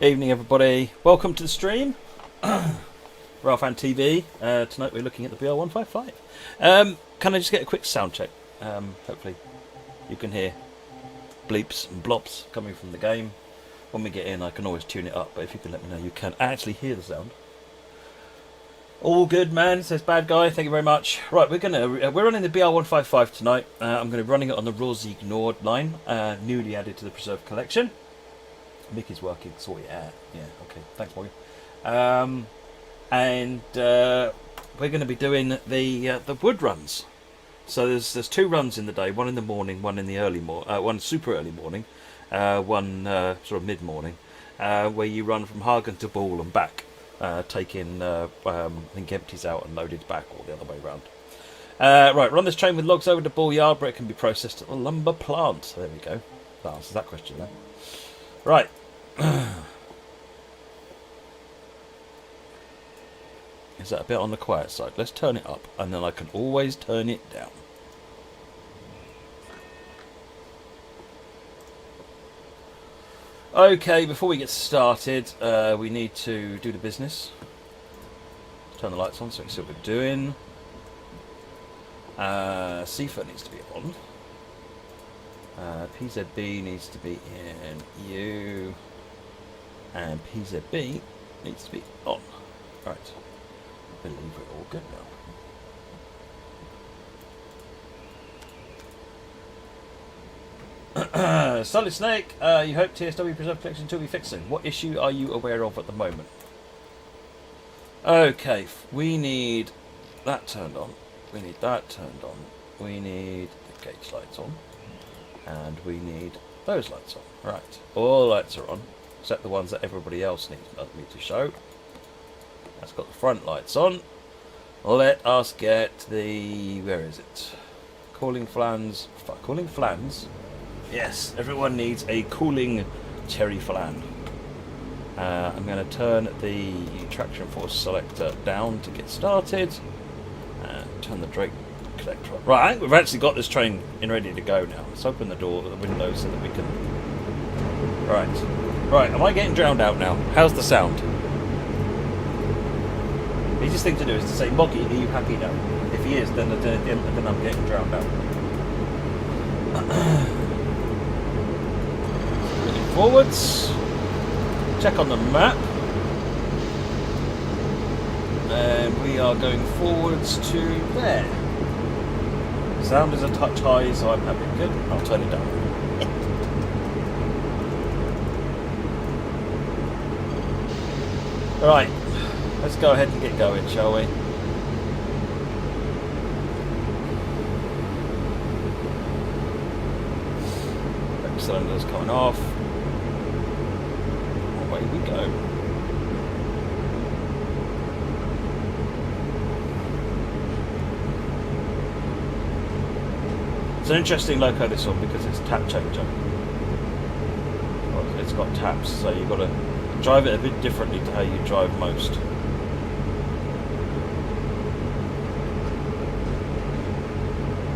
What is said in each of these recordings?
Evening, everybody. Welcome to the stream. Ralph and TV. Tonight we're looking at the BR155. Can I just get a quick sound check? Hopefully you can hear bleeps and blops coming from the game. When we get in, I can always tune it up, but if you can let me know you can actually hear the sound. All good, man, says Bad Guy. Thank you very much. Right, we're running the BR155 tonight. I'm going to be running it on the Rules Ignored line, newly added to the Preserved collection. Mickey's working, so yeah, okay, thanks, Morgan. And we're going to be doing the wood runs. So there's two runs in the day, one in the morning, one in the one super early morning, one sort of mid morning, where you run from Hagen to Ball and back, taking I think empties out and loaded back, or the other way around. Right, run this train with logs over to Ball Yard, where it can be processed at the lumber plant. So there we go. That answers that question then. Right. Is that a bit on the quiet side? Let's turn it up, and then I can always turn it down. Okay, before we get started, we need to do the business. Turn the lights on so we can see what we're doing. CFA needs to be on. PZB needs to be in U. And PZB needs to be on. Right. I believe we're all good now. Solid Snake, you hope TSW Preserved Collection 2 will be fixing. What issue are you aware of at the moment? Okay, we need that turned on. We need that turned on. We need the gauge lights on. And we need those lights on. Right, all lights are on. Except the ones that everybody else needs me to show. That's got the front lights on. Let us get the... where is it? Cooling flans. Cooling flans? Yes, everyone needs a cooling cherry flan. I'm going to turn the traction force selector down to get started. And turn the Drake collector on. Right, I think we've actually got this train in ready to go now. Let's open the door, the window, so that we can... Right, am I getting drowned out now? How's the sound? The easiest thing to do is to say, Moggy, are you happy now? If he is, then I'm getting drowned out. Looking forwards. Check on the map. And we are going forwards to there. Sound is a touch high, so I'm happy. Good. I'll turn it down. Right, let's go ahead and get going, shall we? Brake cylinders coming off. Away we go. It's an interesting loco, this one, because it's tap changer. Well, it's got taps, so you've got to drive it a bit differently to how you drive most.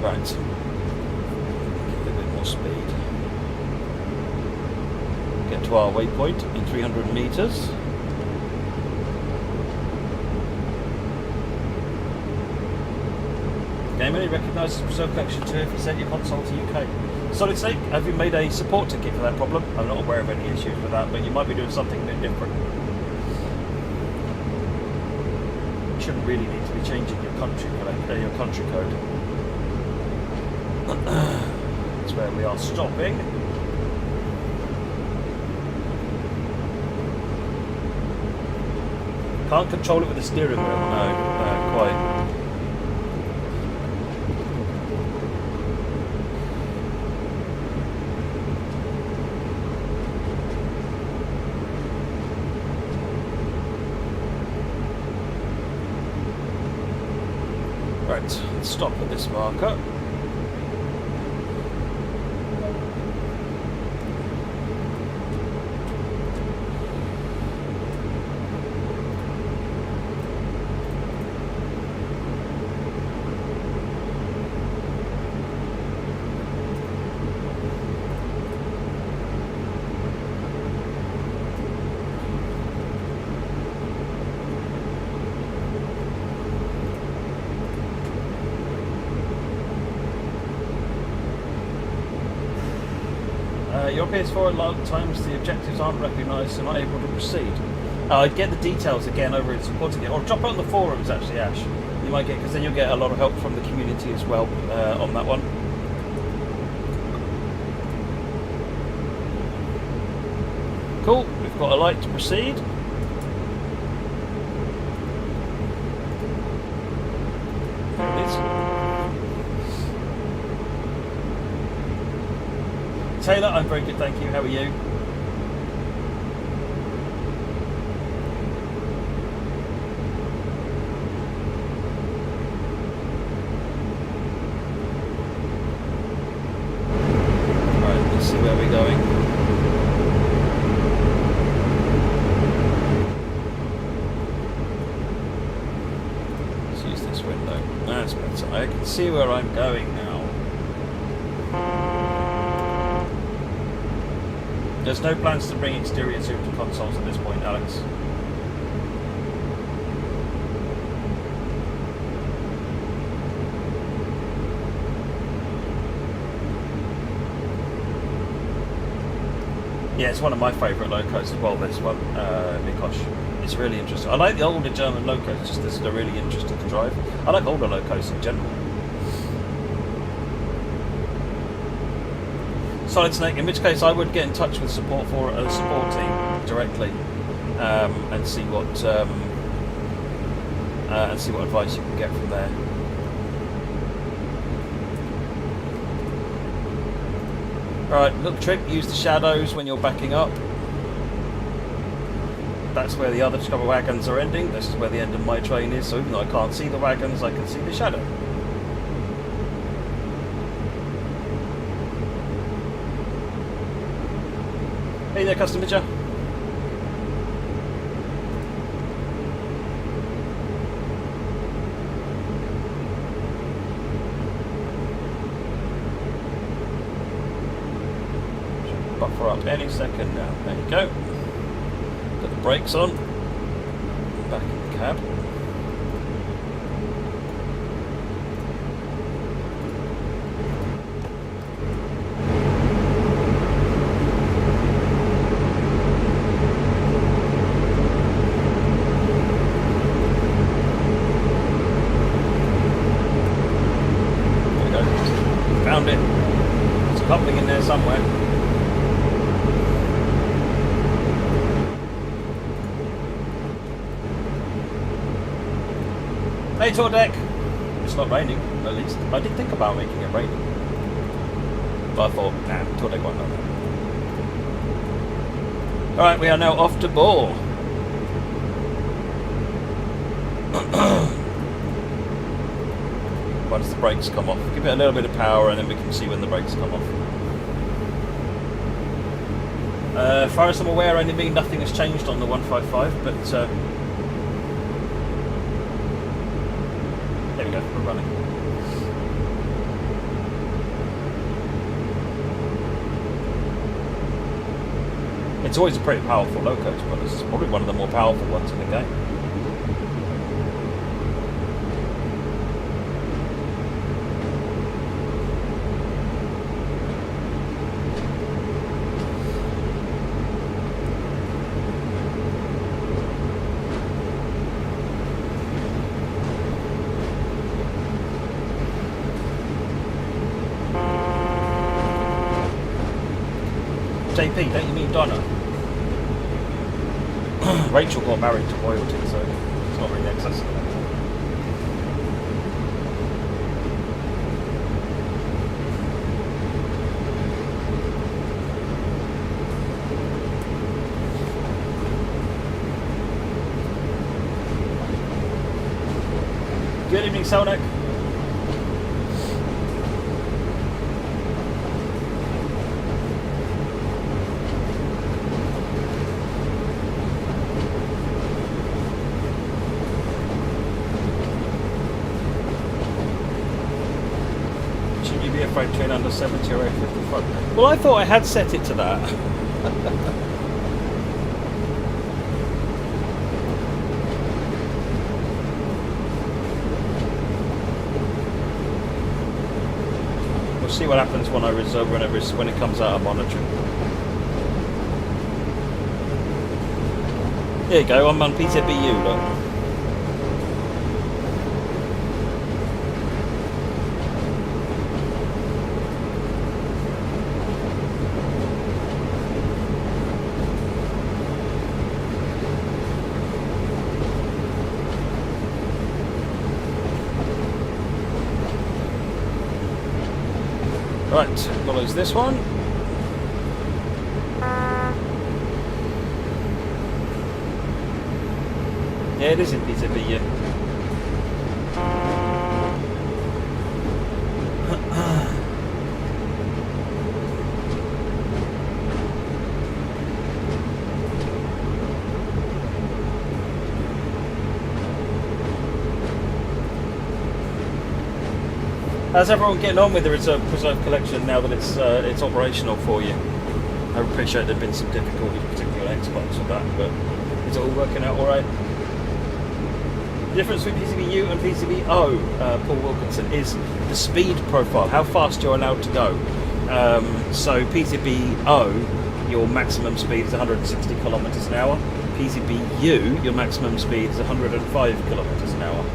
Right. Get a bit more speed. Get to our waypoint in 300 meters. Game only recognises Preserved Collection 2 if you send your console to UK. Solid Snake, have you made a support ticket for that problem? I'm not aware of any issues with that, but you might be doing something a bit different. You shouldn't really need to be changing your country code. That's where we are stopping. Can't control it with the steering wheel. No, quite. Right, let's stop at this marker. Your PS4, a lot of times the objectives aren't recognised and not able to proceed. I'd get the details again over in supporting it, or drop it on the forums actually, Ash. You might get, because then you'll get a lot of help from the community as well on that one. Cool, we've got a light to proceed. There it is. Taylor, I'm very good, thank you. How are you? Right, let's see where we're going. Let's use this window. That's better. I can see where I'm going now. There's no plans to bring exterior to consoles at this point, Alex. Yeah, it's one of my favourite locos as well, this one, Mikosh. It's really interesting. I like the older German locos, just this is really interesting to drive. I like older locos in general. Solid Snake, in which case I would get in touch with support for a support team directly and see what advice you can get from there. Alright, little trick, use the shadows when you're backing up. That's where the other couple of wagons are ending. This is where the end of my train is, so even though I can't see the wagons, I can see the shadow. Hey there, Custom Pitcher. Buffer up any second now. There you go. Put the brakes on. Back in the cab. Found it. There's a coupling in there somewhere. Hey Tordek! It's not raining, at least. I did think about making it raining. But I thought, nah, Tordek won't know that. Alright, we are now off to Ball. Once the brakes come off. Give it a little bit of power and then we can see when the brakes come off. As far as I'm aware, nothing has changed on the 155, but there we go, we're running. It's always a pretty powerful loco, but it's probably one of the more powerful ones in the game. JP, don't you mean Donna? Rachel got married to royalty, so it's not really accessible. Good evening, Selnick. Train under 70 or 55. Well, I thought I had set it to that. We'll see what happens when I reserve when it comes out of monitoring. There you go, I'm on PZBU, look. Right, follows this one. Yeah, it is in PZBU. How's everyone getting on with the reserve preserve collection now that it's operational for you? I appreciate there've been some difficulties, particularly on Xbox with that, but is it all working out all right? The difference between PCBU and PCBO, Paul Wilkinson, is the speed profile, how fast you're allowed to go. So PCBO, your maximum speed is 160 kilometers an hour. PCBU, your maximum speed is 105 kilometers an hour.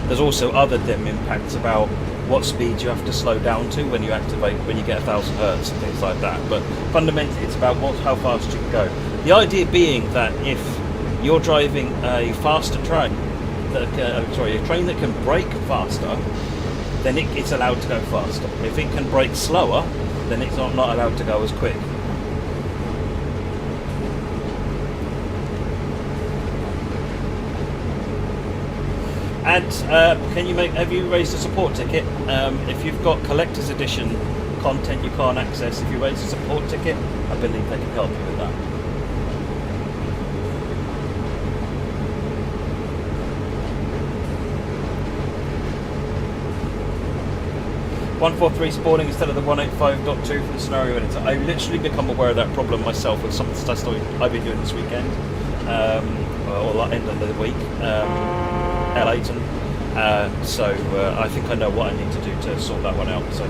There's also other dim impacts about what speed you have to slow down to when you activate, when you get 1000 hertz and things like that. But fundamentally, it's about how fast you can go. The idea being that if you're driving a faster train, a train that can brake faster, then it's allowed to go faster. If it can brake slower, then it's not allowed to go as quick. And have you raised a support ticket? If you've got collector's edition content you can't access, if you raise a support ticket, I believe they can help you with that. .143 spawning instead of the 185.2 for the scenario editor. I literally become aware of that problem myself with some of the stuff I've been doing this weekend, or that end of the week. L8, so I think I know what I need to do to sort that one out, so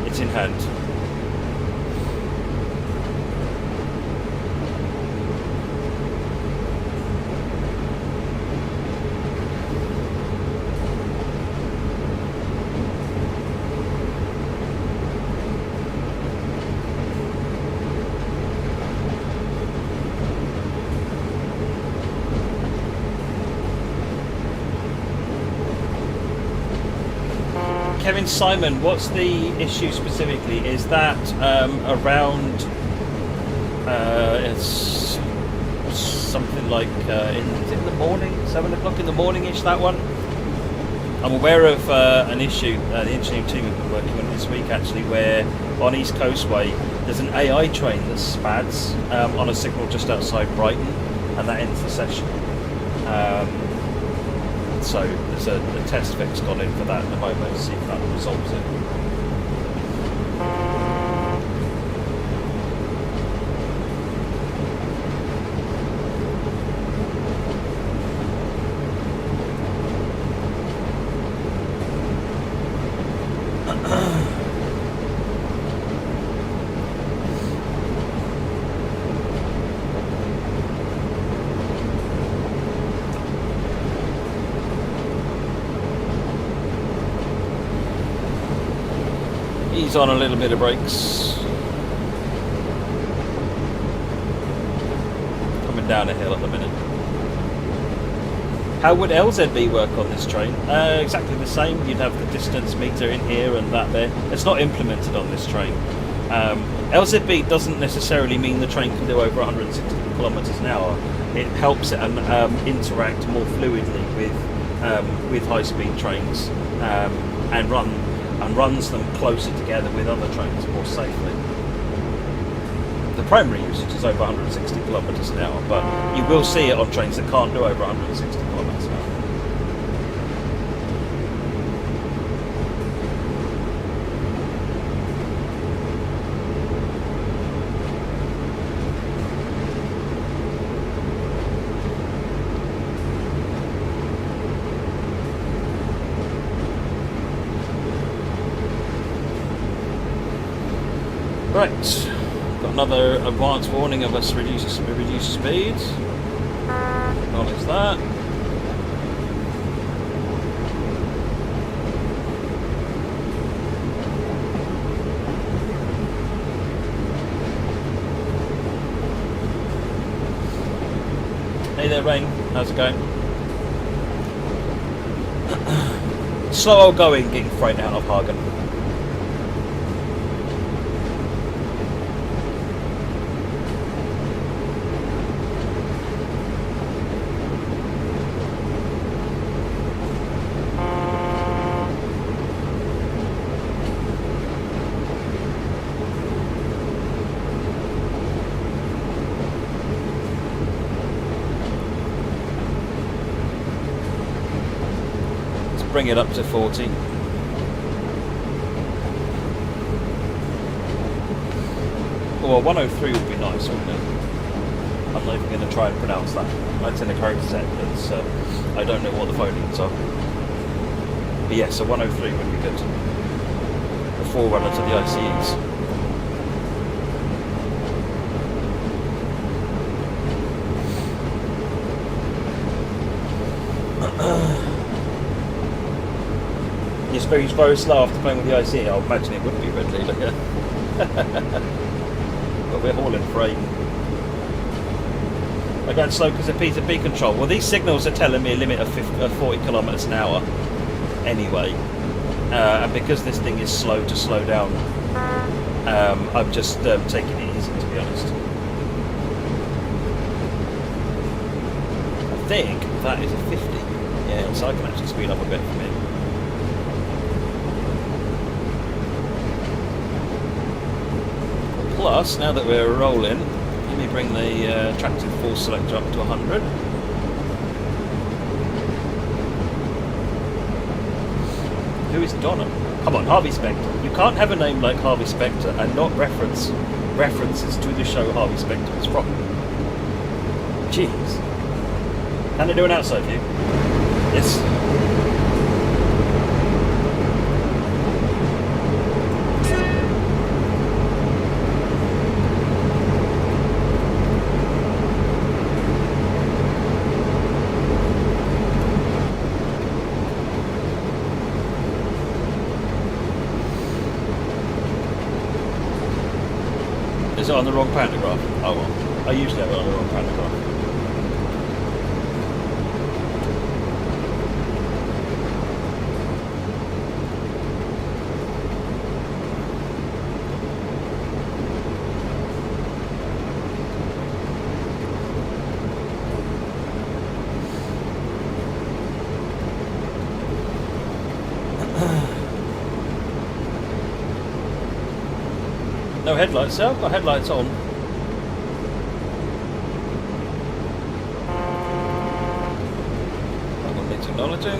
it's in hand. Kevin Simon, what's the issue specifically? Is that around it's something like is it in the morning, 7 o'clock in the morning-ish, that one? I'm aware of an issue the engineering team have been working on this week actually, where on East Coastway there's an AI train that spads on a signal just outside Brighton, and that ends the session. So there's a test fix gone in for that at the moment to see if that resolves it. He's on a little bit of brakes. Coming down a hill at the minute. How would LZB work on this train? Exactly the same. You'd have the distance meter in here and that there. It's not implemented on this train. LZB doesn't necessarily mean the train can do over 160 kilometers an hour. It helps it interact more fluidly with high-speed trains and runs them closer together with other trains more safely. The primary usage is over 160 kilometers an hour, but you will see it on trains that can't do over 160 kilometers an hour. Right, got another advance warning of us reduce speeds. Acknowledge that. Hey there, Rain. How's it going? Slow old going, getting freight out of Hagen. Bring it up to 40. Well, 103 would be nice, wouldn't it? I'm not even going to try and pronounce that. That's in a character set. It's, I don't know what the phonemes are. But yes, a 103 would be good. A forerunner to the ICEs. He's very slow after playing with the IC. I imagine it would be Red Leader, yeah. But we're hauling freight. I'm going slow because of PZB control. Well, these signals are telling me a limit of 40 kilometres an hour anyway. And because this thing is slow to slow down, I'm just taking it easy, to be honest. I think that is a 50. Yeah, so I can actually speed up a bit from here. Plus, now that we're rolling, let me bring the tractive force selector up to 100. Who is Donna? Come on, Harvey Specter. You can't have a name like Harvey Specter and not references to the show Harvey Specter is from. Jeez. Can I do an outside view? Yes. Is it on the wrong pantograph? Oh well. I usually have it on the wrong pantograph. No headlights, so I've got headlights on. I've got the technology.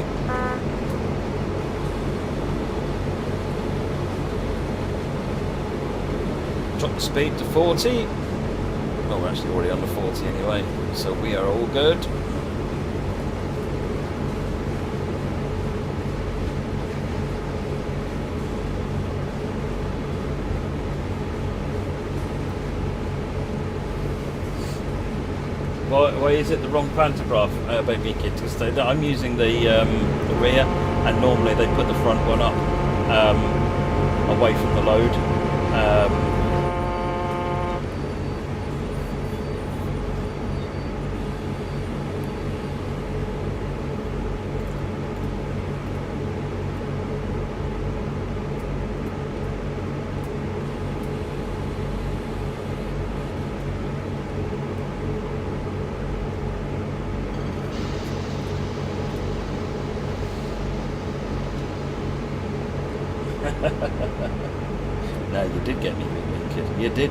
Drop the speed to 40. Oh, we're actually already under 40 anyway, so we are all good. Why is it the wrong pantograph, baby kid? Because I'm using the rear, and normally they put the front one up away from the load. No, you did get me, kid. You did.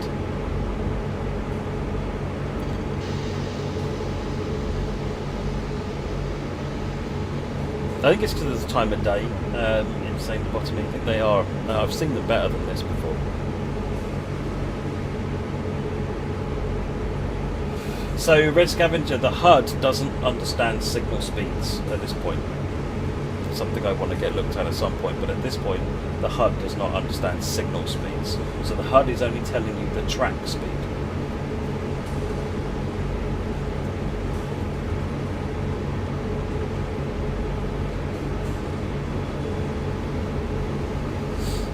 I think it's because of the time of day. It's saying the bottom. I think they are. I've seen them better than this before. So, Red Scavenger, the HUD doesn't understand signal speeds at this point. something I want to get looked at some point, but at this point the HUD does not understand signal speeds, so the HUD is only telling you the track speed.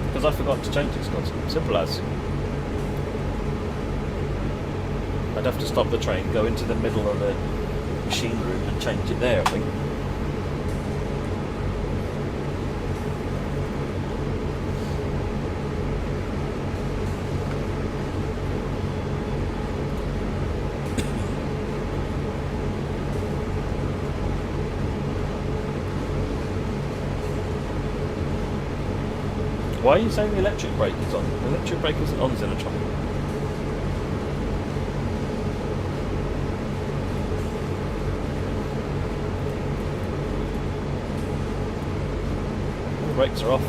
Because I forgot to change it, Scott. Simple as. I'd have to stop the train, go into the middle of the machine room and change it there, I think. Why are you saying the electric brake is on? The electric brake isn't on, Xenotron. The brakes are off.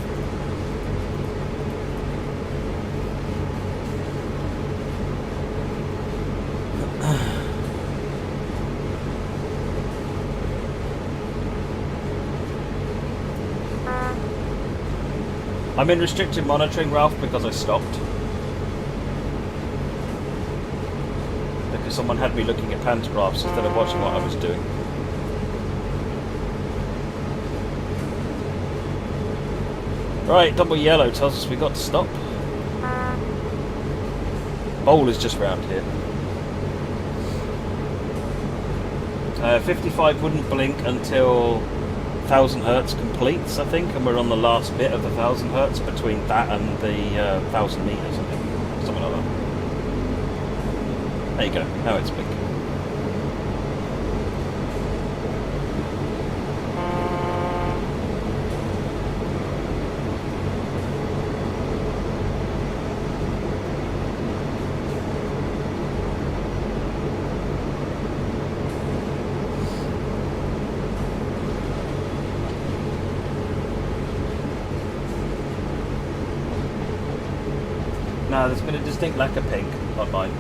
I'm in restricted monitoring, Ralph, because I stopped. Because someone had me looking at pantographs instead of watching what I was doing. Right, double yellow tells us we got to stop. Bowl is just round here. 55 wouldn't blink until 1000 hertz completes, I think, and we're on the last bit of the 1000 hertz between that and the 1000 meters, I think, something like that. There you go. Now it's blinking. No, there's been a distinct lack of pink on mine.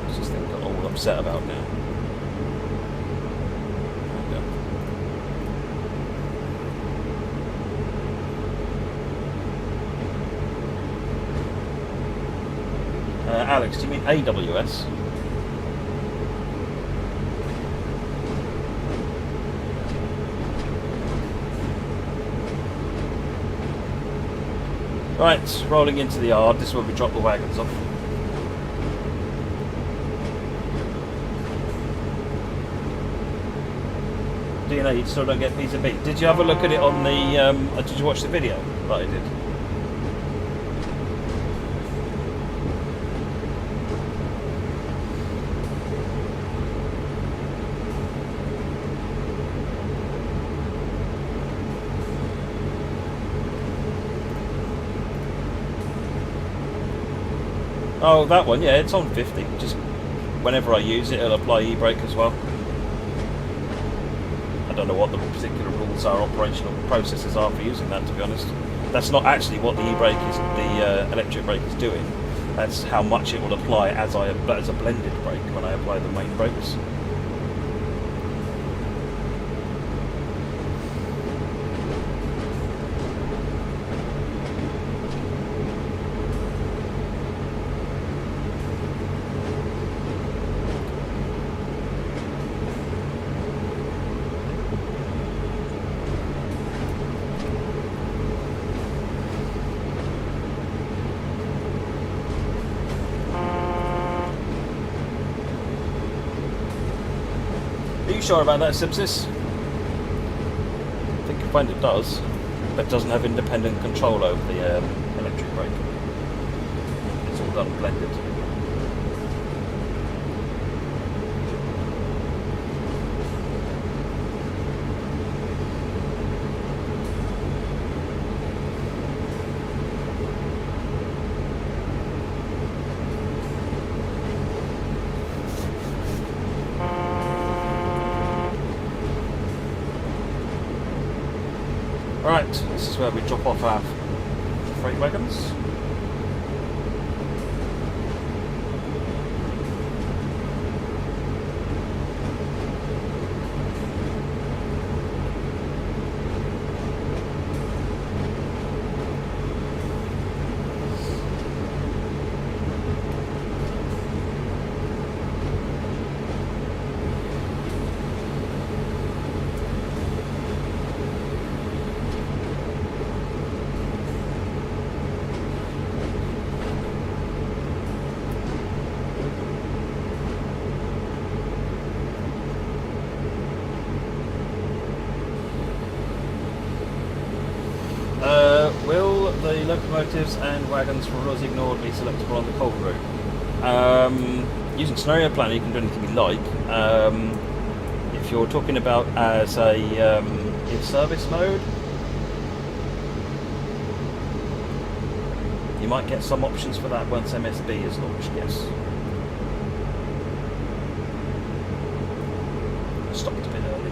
What's this thing got all upset about now? Alex, do you mean AWS? Right, rolling into the yard. This is where we drop the wagons off. DNA, you still don't get PZB. Did you have a look at it on the... did you watch the video that I did? Oh, that one, yeah, it's on 50. Just whenever I use it, it'll apply e-brake as well. I don't know what the particular rules are, operational processes are for using that, to be honest. That's not actually what the e-brake is, the electric brake is doing. That's how much it will apply as a blended brake when I apply the main brakes. Are you sure about that, Sipsis? I think you'll find it does, but it doesn't have independent control over the electric brake. It's all done blended. Right, this is where we drop off our freight wagons. Will the locomotives and wagons from Rosie Ignored be selectable on the cold route? Using scenario planner, you can do anything you like. If you're talking about as a in service mode, you might get some options for that once MSB is launched. Yes. Stopped a bit early.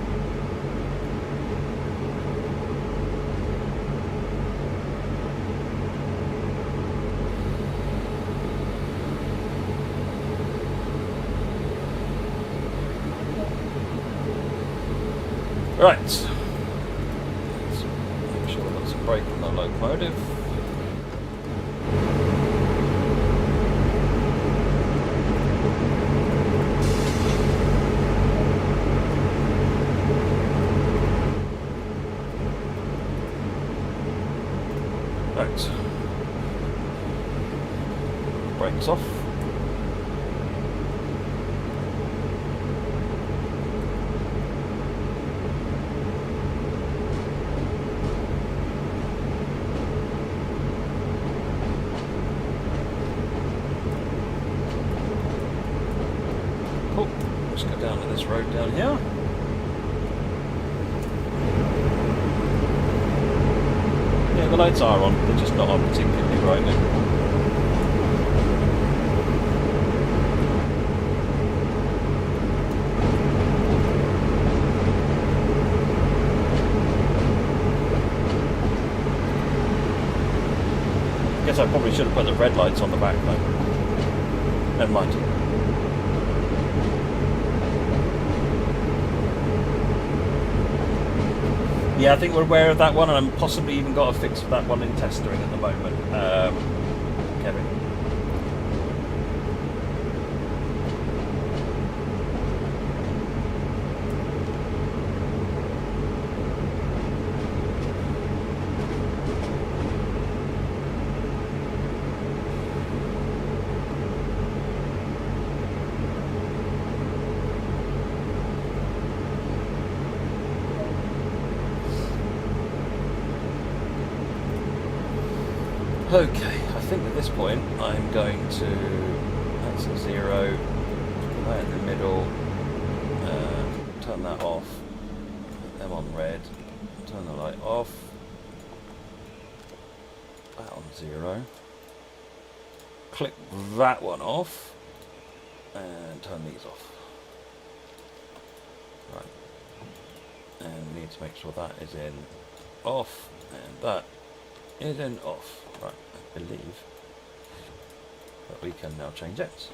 Right, let's make sure we've got some brake on the locomotive. Right, brakes off. Cool. Let's go down to this road down here. Yeah, the lights are on, they're just not on particularly brightly. Guess I probably should have put the red lights on the back though. Never mind. Yeah, I think we're aware of that one, and I'm possibly even got a fix for that one in testering at the moment, Kevin. Okay, I think at this point I'm going to, that's a 0, put that in the middle, turn that off, put them on red, turn the light off, that on 0, click that one off, and turn these off. Right, and we need to make sure that is in off, and that is in off. Right, I believe that we can now change it.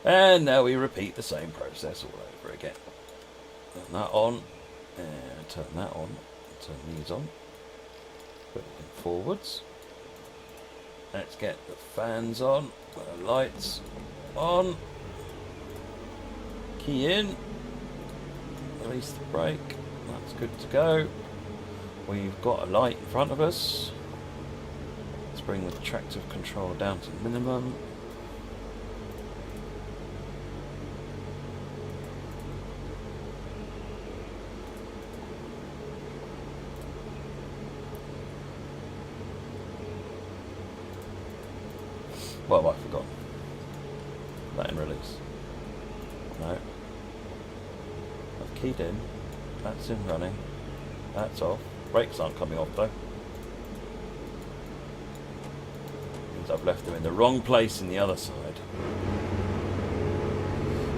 And now we repeat the same process all over again. Turn that on, and turn that on, turn these on, put it in forwards. Let's get the fans on, the lights on. Key in, release the brake, that's good to go. We've got a light in front of us. Let's bring the tractive control down to minimum. Well, I forgot. That in release. No. I've keyed in. That's in running. That's off. Brakes aren't coming off though. means I've left them in the wrong place in the other side.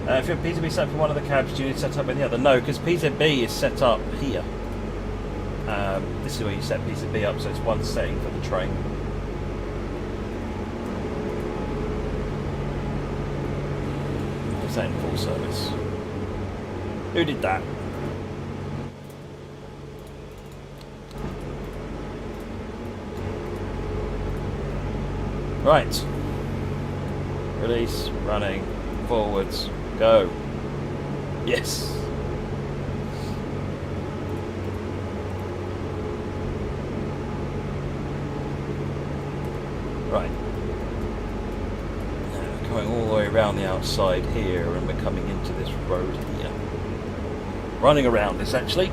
If your PZB set up in one of the cabs, do you need to set up in the other? No, because PZB is set up here. This is where you set PZB up, so it's one setting for the train. It's in full service. Who did that? Right. Release, running, forwards, go. Yes. Right. Now we're coming all the way around the outside here and we're coming into this road here. Running around essentially.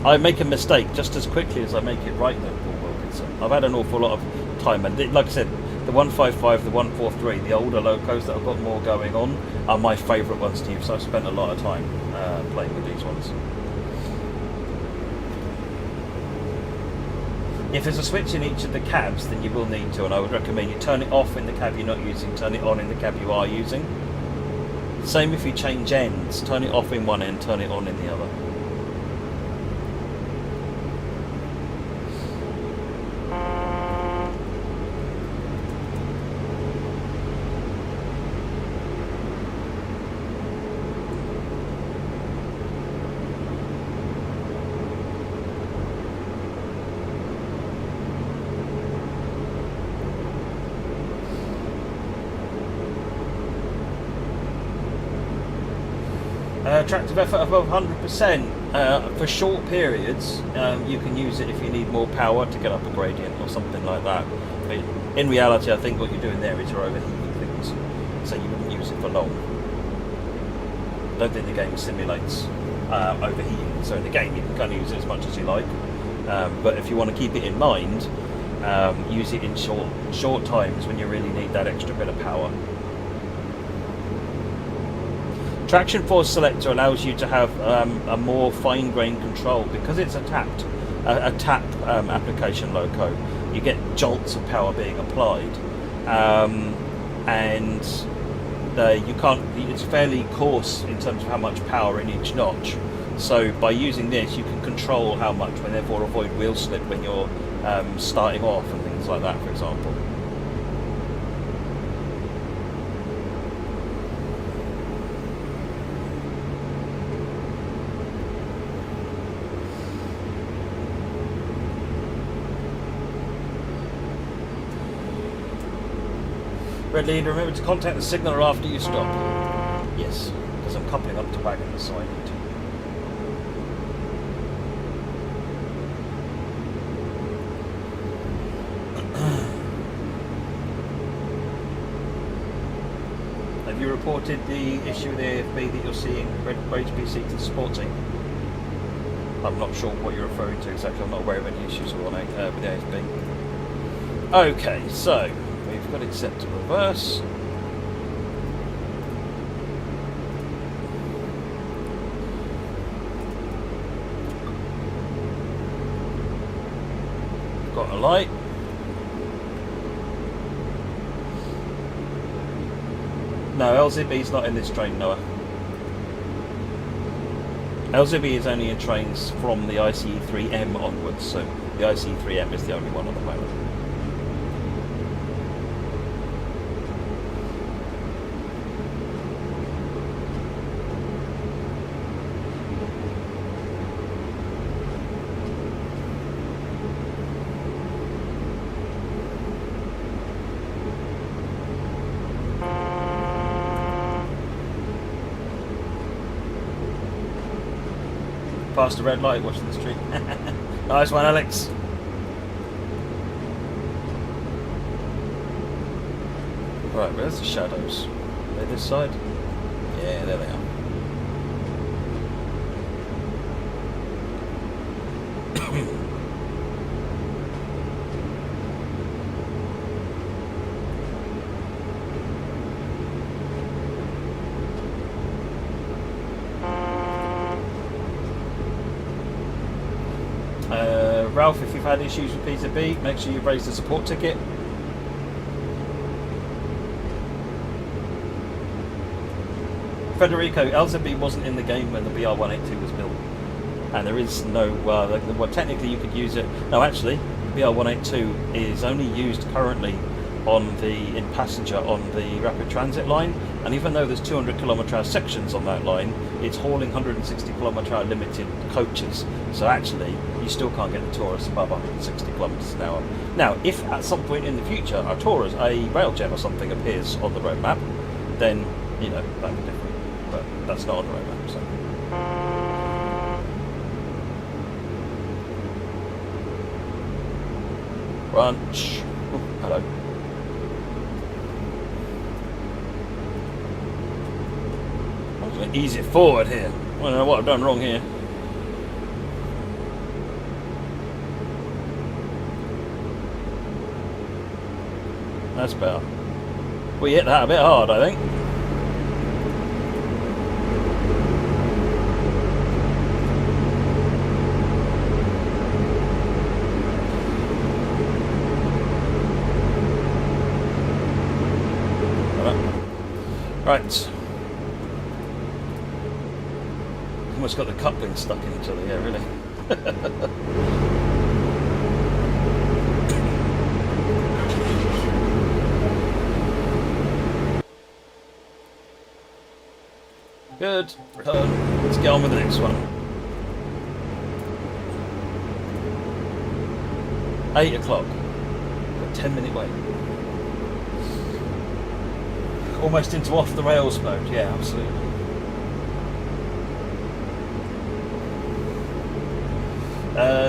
I make a mistake just as quickly as I make it right though, Paul Wilkinson. I've had an awful lot of time, and like I said, the 155, the 143, the older locos that have got more going on are my favourite ones to use, so I've spent a lot of time playing with these ones. If there's a switch in each of the cabs, then you will need to, and I would recommend you turn it off in the cab you're not using, turn it on in the cab you are using. Same if you change ends, turn it off in one end, turn it on in the other. Tractive effort above 100%. For short periods, you can use it if you need more power to get up a gradient or something like that. But in reality, I think what you're doing there is you're overheating things, so you wouldn't use it for long. I don't think the game simulates overheating, so in the game you can kind of use it as much as you like. But if you want to keep it in mind, use it in short times when you really need that extra bit of power. Traction force selector allows you to have a more fine-grained control because it's a tap application loco. You get jolts of power being applied, and you can't. It's fairly coarse in terms of how much power in each notch. So by using this, you can control how much, and therefore avoid wheel slip when you're starting off and things like that, for example. Red leader, remember to contact the signaller after you stop. Yes, because I'm coupling up to wagon, so I need to. Have you reported the issue with the AFB that you're seeing Red HPC to the support team? I'm not sure what you're referring to exactly. I'm not aware of any issues with the AFB. Okay, so we've got it set to reverse. Got a light. No, LZB's not in this train, Noah. LZB is only in trains from the ICE3M onwards, so the ICE3M is the only one at the moment. Past the red light, watching the street. Nice one, Alex. Right, where's the shadows? Are they this side? Yeah, there they are. Ralph, if you've had issues with PZB, make sure you raise the support ticket. Federico, LZB wasn't in the game when the BR182 was built. And there is no, well, technically you could use it. No, actually, the BR182 is only used currently in passenger on the rapid transit line, and even though there's 200 km/h sections on that line, it's hauling 160 km/h limited coaches. So actually, you still can't get the Taurus above 160 km/h. Now, if at some point in the future a Taurus, a Railjet or something appears on the roadmap, then you know that'd be different. But that's not on the roadmap. So. Brunch. Oh, hello. I'm going to ease it forward here. I don't know what I've done wrong here. That's better. We hit that a bit hard, I think. Right. Almost got the coupling stuck in each other, yeah, really. Good. Let's get on with the next one. 8 o'clock. 10-minute wait. Almost into off the rails mode, yeah, absolutely.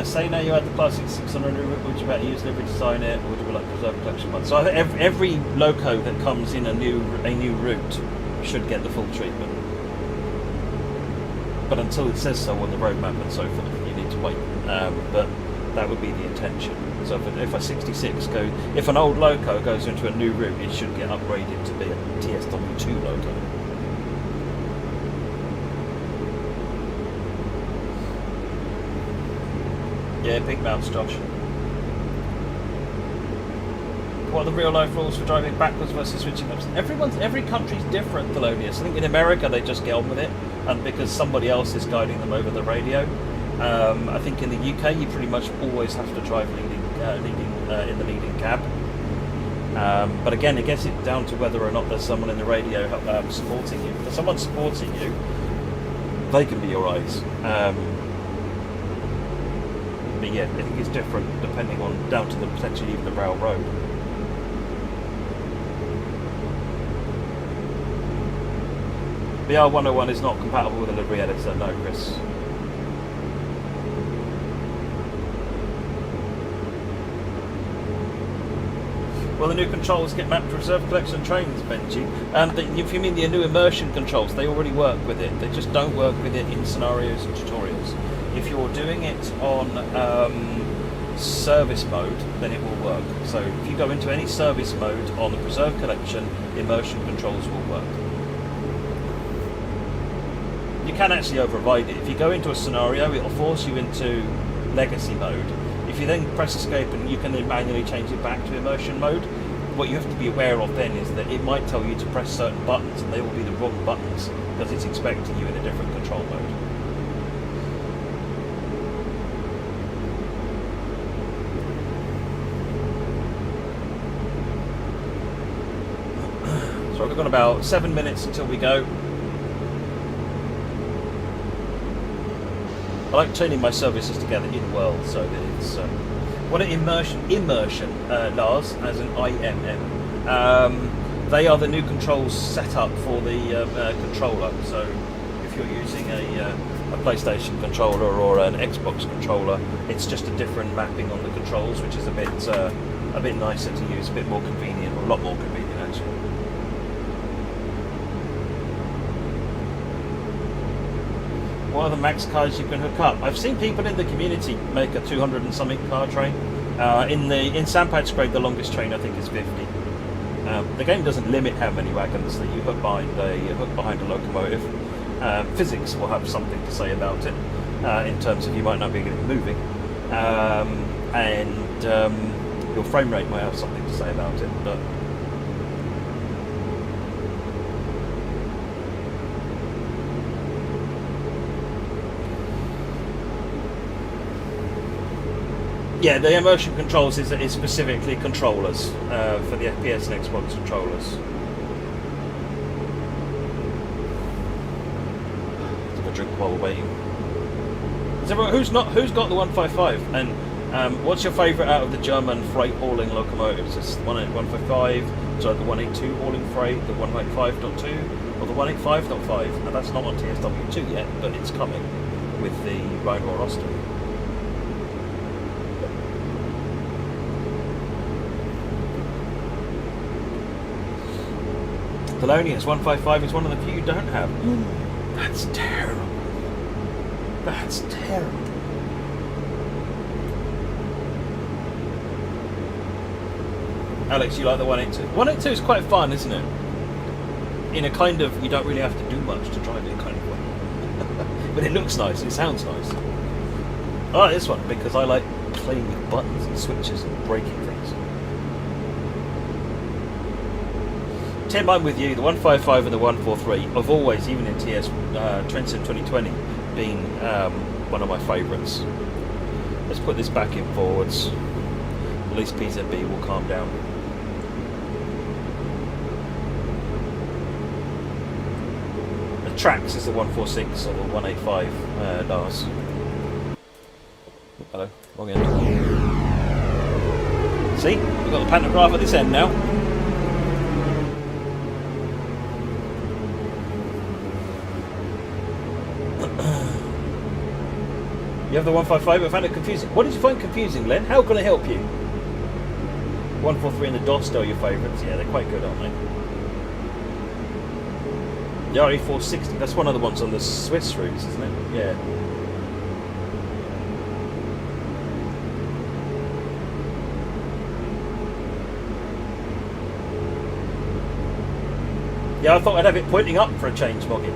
Say now you had the Classic 600, would you better use livery to sign it, or would you like preserve collection one? So I think every loco that comes in a new route should get the full treatment. But until it says so on the roadmap and so forth, you need to wait. But that would be the intention. So if a 66 goes, if an old loco goes into a new route, it should get upgraded to be a TSW2 loco. Yeah, big mounts, Josh. What are the real life rules for driving backwards versus switching up? Every country's different, Thelonious. I think in America they just get on with it, and because somebody else is guiding them over the radio. I think in the UK you pretty much always have to drive in the leading cab. But again, it gets it down to whether or not there's someone in the radio supporting you. If there's someone supporting you, they can be your eyes. But yeah, I think it's different depending on down to the potentially even the railroad. BR101 is not compatible with a livery editor, no, Chris. Well, the new controls get mapped to reserve collection trains, Benji. If you mean the new immersion controls, they already work with it. They just don't work with it in scenarios and tutorials. If you're doing it on service mode, then it will work. So if you go into any service mode on the preserve collection, immersion controls will work. You can actually override it. If you go into a scenario, it'll force you into legacy mode. If you then press escape and you can then manually change it back to immersion mode, what you have to be aware of then is that it might tell you to press certain buttons and they will be the wrong buttons because it's expecting you in a different control mode. So we've got about 7 minutes until we go. I like turning my services together in world so that it's what an immersion, Lars, as an IMM. They are the new controls set up for the controller. So if you're using a PlayStation controller or an Xbox controller, it's just a different mapping on the controls, which is a bit nicer to use, a bit more convenient, or a lot more convenient actually. What are the max cars you can hook up? I've seen people in the community make a 200 and something car train. In Sampad's grade, the longest train I think is 50. The game doesn't limit how many wagons that you hook behind a locomotive. Physics will have something to say about it in terms of you might not be able to get it moving. and your frame rate might have something to say about it, but yeah, the immersion controls is specifically controllers for the FPS and Xbox controllers. Have a drink while we're waiting. Is everyone, who's got the 155? And what's your favourite out of the German freight hauling locomotives? Is the 155, so the 182 hauling freight, the 185.2, or the 185.5? Now that's not on TSW2 yet, but it's coming with the Rhino roster. Thelonious 155 is one of the few you don't have. That's terrible. That's terrible. Alex, you like the 182? 182 is quite fun, isn't it? In a kind of, you don't really have to do much to drive it kind of way. But it looks nice, it sounds nice. I like this one because I like playing with buttons and switches and breaking things. Tim, I'm with you. The 155 and the 143 have always, even in TS Trenton 2020, been one of my favourites. Let's put this back in forwards. At least PZB will calm down. The Trax is the 146 or the 185 Lars. Hello, wrong end. See, we've got the Pantograph at this end now. You have the 155, I found it confusing. What did you find confusing, Len? How can I help you? 143 and the Dost are your favourites. Yeah, they're quite good, aren't they? The RE460, that's one of the ones on the Swiss routes, isn't it? Yeah. Yeah, I thought I'd have it pointing up for a change, Moggy.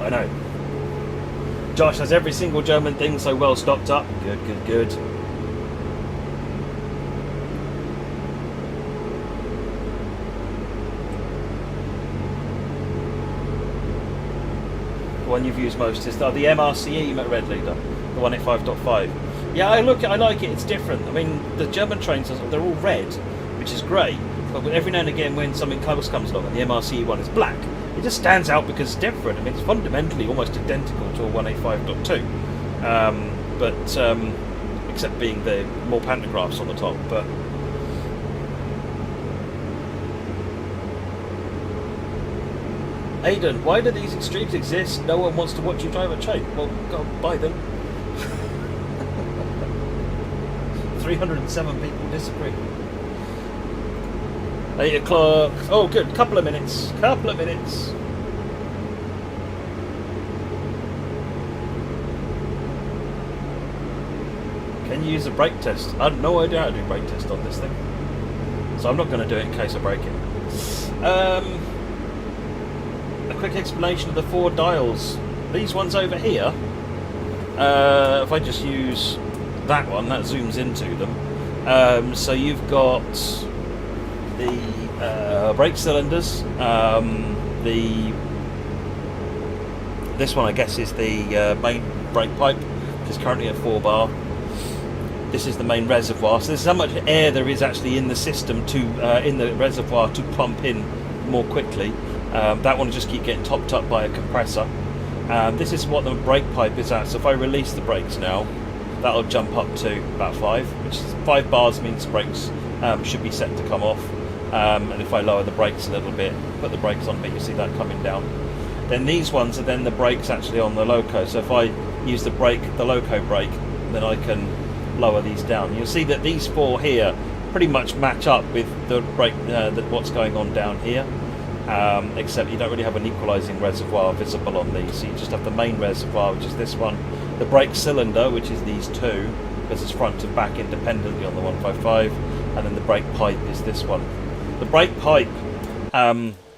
I know. Josh has every single German thing so well stocked up. Good, good, good. The one you've used most is the MRCE Red Leader, the 185.5. Yeah, I like it. It's different. I mean, the German trains, they're all red, which is great. But every now and again, when something close comes along and the MRCE one is black, it just stands out because it's different. I mean, it's fundamentally almost identical to a 185.2, except being the more pantographs on the top. But Aidan, why do these extremes exist? No one wants to watch you drive a train. Well, go buy them. 307 people disagree. 8 o'clock. Oh, good. Couple of minutes. Couple of minutes. Can you use a brake test? I have no idea how to do a brake test on this thing, so I'm not going to do it in case I break it. A quick explanation of the 4 dials. These ones over here, if I just use that one, that zooms into them. So you've got the brake cylinders. This one, I guess, is the main brake pipe, which is currently at 4 bar. This is the main reservoir. So this is how much air there is actually in the system to in the reservoir to pump in more quickly. That one will just keep getting topped up by a compressor. This is what the brake pipe is at. So if I release the brakes now, that'll jump up to about 5, which is 5 bars means the brakes should be set to come off. And if I lower the brakes a little bit, put the brakes on a bit, you see that coming down. Then these ones are then the brakes actually on the loco. So if I use the loco brake, then I can lower these down. You'll see that these 4 here pretty much match up with the brake, what's going on down here. Except you don't really have an equalising reservoir visible on these. So you just have the main reservoir, which is this one. The brake cylinder, which is these 2, because it's front and back independently on the 155. And then the brake pipe is this one. The brake pipe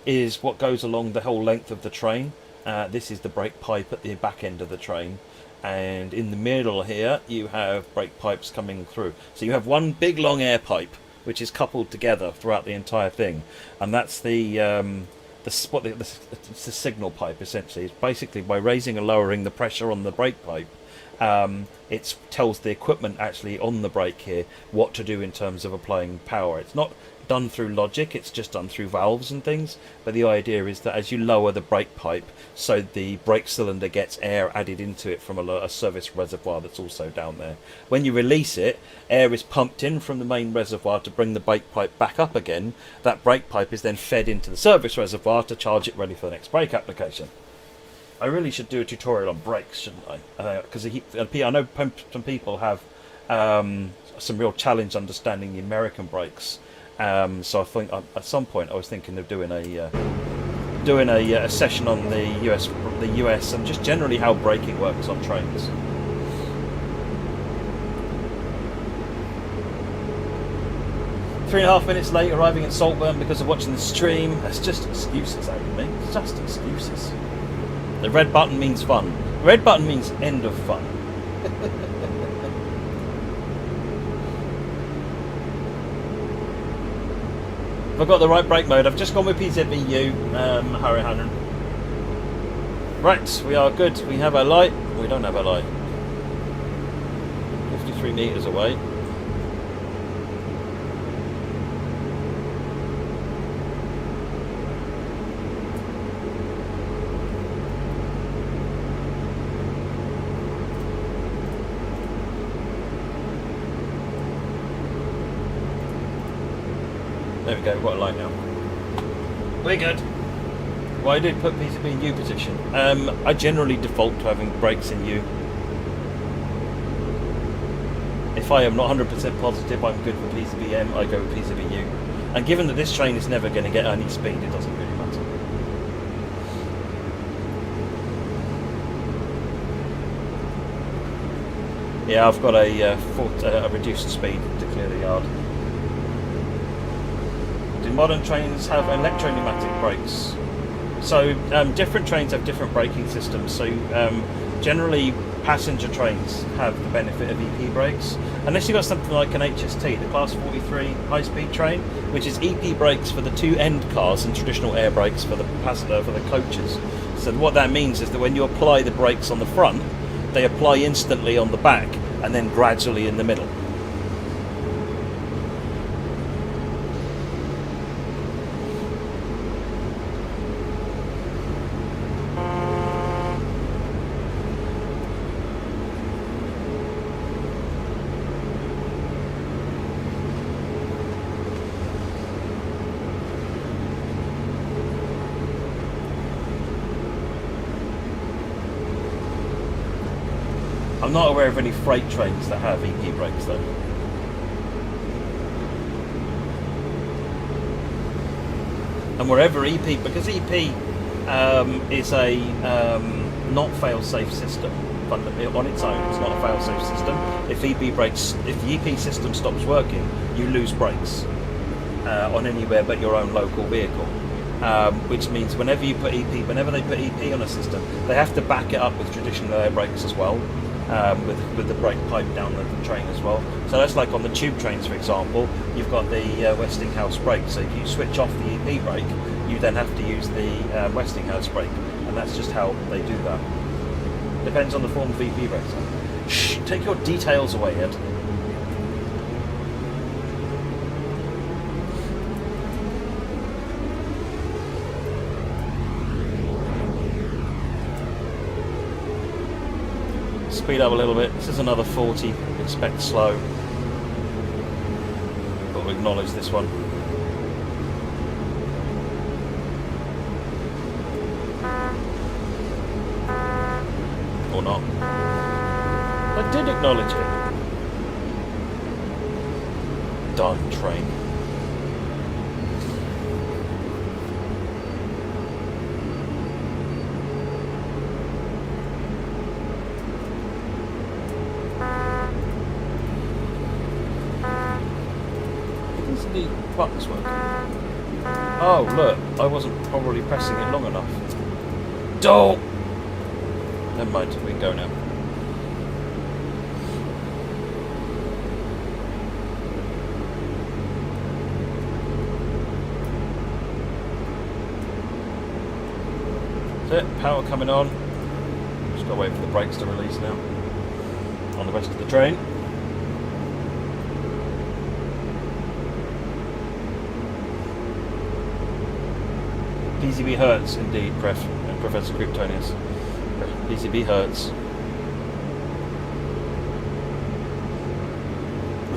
is what goes along the whole length of the train. This is the brake pipe at the back end of the train. and in the middle here you have brake pipes coming through. So you have one big long air pipe which is coupled together throughout the entire thing, and that's the signal pipe. Essentially, it's basically by raising and lowering the pressure on the brake pipe, it tells the equipment actually on the brake here what to do in terms of applying power. It's not done through logic, it's just done through valves and things, but the idea is that as you lower the brake pipe, so the brake cylinder gets air added into it from a service reservoir that's also down there. When you release it, air is pumped in from the main reservoir to bring the brake pipe back up again. That brake pipe is then fed into the service reservoir to charge it ready for the next brake application. I really should do a tutorial on brakes, shouldn't I? Because I know some people have some real challenge understanding the American brakes. So I think at some point I was thinking of doing a session on the US and just generally how braking works on trains. Three and a half minutes late, arriving in Saltburn because of watching the stream. That's just excuses, Amy. It's just excuses. The red button means fun. The red button means end of fun. I've got the right brake mode. I've just gone with PZBU, Harihanan. Right, we are good. We have our light. We don't have our light. 53 metres away. There we go, we've got a light now. We're good. Well, I did put PZB in U position. I generally default to having brakes in U. If I am not 100% positive I'm good for PZBM, I go with PZBU. And given that this train is never going to get any speed, it doesn't really matter. Yeah, I've got a reduced speed to clear the yard. Do modern trains have electro-pneumatic brakes? So different trains have different braking systems. So generally passenger trains have the benefit of EP brakes, unless you've got something like an HST, the Class 43 high-speed train, which is EP brakes for the two end cars and traditional air brakes for the passenger for the coaches. So what that means is that when you apply the brakes on the front, they apply instantly on the back and then gradually in the middle. I'm not aware of any freight trains that have EP brakes though. And wherever EP, because EP is a not fail-safe system on its own, it's not a fail-safe system. If the EP system stops working, you lose brakes on anywhere but your own local vehicle. Which means whenever they put EP on a system, they have to back it up with traditional air brakes as well. With the brake pipe down the train as well. So that's like on the tube trains, for example, you've got the Westinghouse brake. So if you switch off the EP brake, you then have to use the Westinghouse brake, and that's just how they do that. Depends on the form of EP brakes. Shh, take your details away, Ed. Speed up a little bit. This is another 40. Expect slow. Got to acknowledge this one. Or not. I did acknowledge it. Darn train. Buttons work. Oh look, I wasn't probably pressing it long enough. Don't! Never mind, we can go now. That's it, power coming on. Just got to wait for the brakes to release now on the rest of the train. PZB hurts indeed, Professor Kryptonius. PZB hurts.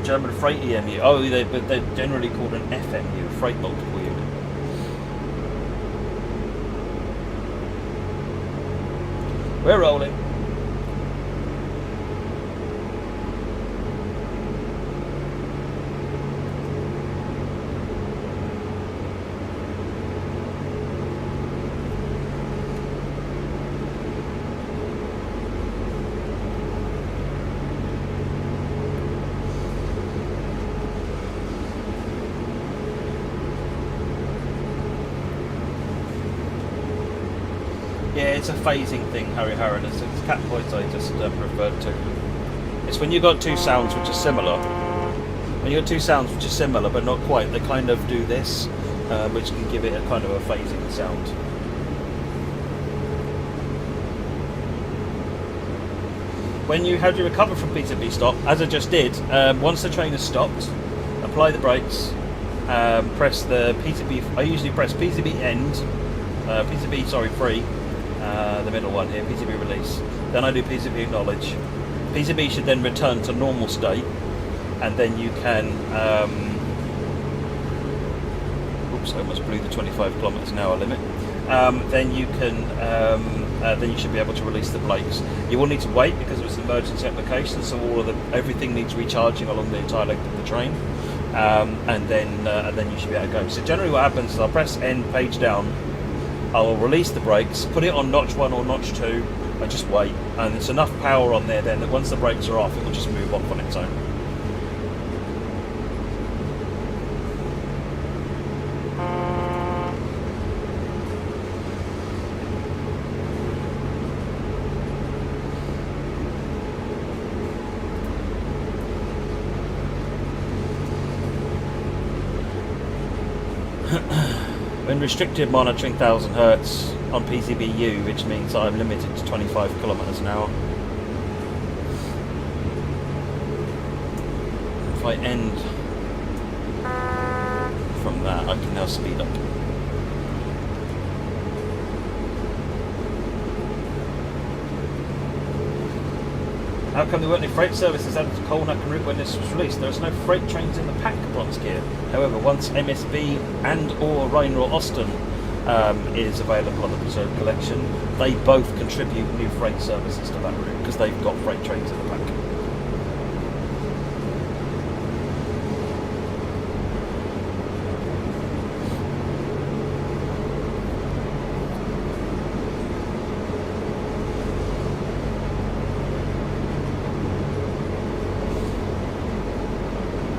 German freight EMU. Oh, but they're generally called an FMU, freight multiple unit. We're rolling. Yeah, it's a phasing thing, Harry Harron. It's cat points I just referred to. It's when you've got two sounds which are similar. When you've got two sounds which are similar but not quite, they kind of do this, which can give it a kind of a phasing sound. How do you recover from PZB stop? As I just did, once the train has stopped, apply the brakes, press the PZB. I usually press PZB end, PZB free. The middle one here, PZB release. Then I do PZB acknowledge. PZB should then return to normal state, and then you can. Oops, I almost blew the 25 kilometers an hour limit. Then you can. Then you should be able to release the brakes. You will need to wait because it was an emergency application, so everything needs recharging along the entire length of the train, and then you should be able to go. So generally, what happens is I'll press end, page down. I'll release the brakes, put it on notch 1 or notch 2, and just wait. And there's enough power on there then that once the brakes are off, it will just move off on its own. When restricted monitoring 1000 Hz on PZBU, which means I'm limited to 25 kilometers an hour. If I end from that, I can now speed up. How come there weren't any freight services added to Colnack route when this was released? There is no freight trains in the pack, Bronskier. However, once MSB and or Rheinrohr-Osten is available on the Preserved Collection, they both contribute new freight services to that route because they've got freight trains in the pack.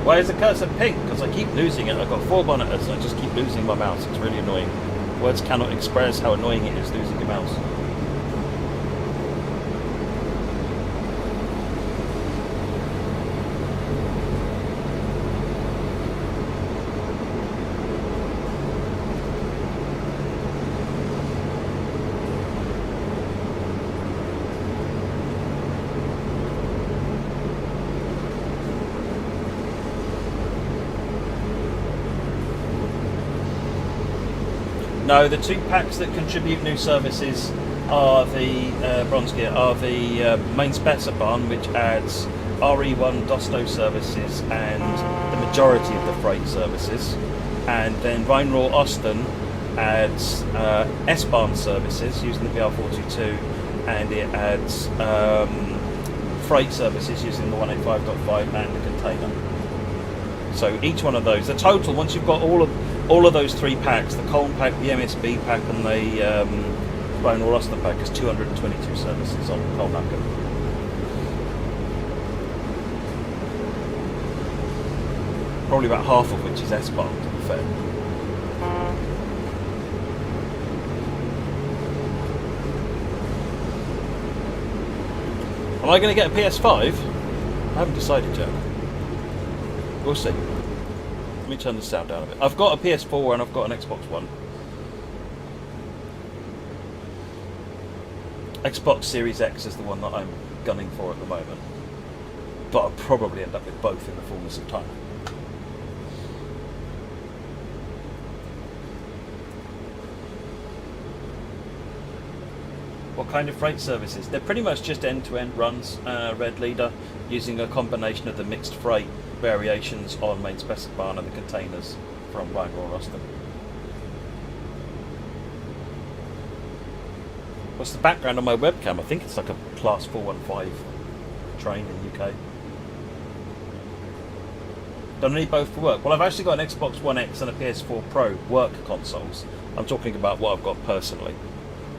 Why is the cursor pink? Because I keep losing it. I've got 4 monitors and I just keep losing my mouse. It's really annoying. Words cannot express how annoying it is losing your mouse. No, the 2 packs that contribute new services are the bronze gear, are the main Spezarbahn, which adds RE1 Dosto services and the majority of the freight services, and then Rheinrohr-Osten adds S-Bahn services using the BR422, and it adds freight services using the 185.5 and the container. So each one of those, the total, once you've got all of those 3 packs, the Colne pack, the MSB pack and the Rheinrohr-Osten pack, is 222 services on Colnack. Probably about half of which is S-Bahn, to be fair. Am I going to get a PS5? I haven't decided yet. We'll see. Let me turn the sound down a bit. I've got a PS4 and I've got an Xbox One. Xbox Series X is the one that I'm gunning for at the moment, but I'll probably end up with both in the fullness of time. What kind of freight services? They're pretty much just end-to-end runs, Red Leader, using a combination of the mixed freight variations on main specifier and the containers from Ryan Royal Austin. What's the background on my webcam? I think it's like a Class 415 train in the UK. Don't need both for work. Well, I've actually got an Xbox One X and a PS4 Pro work consoles. I'm talking about what I've got personally.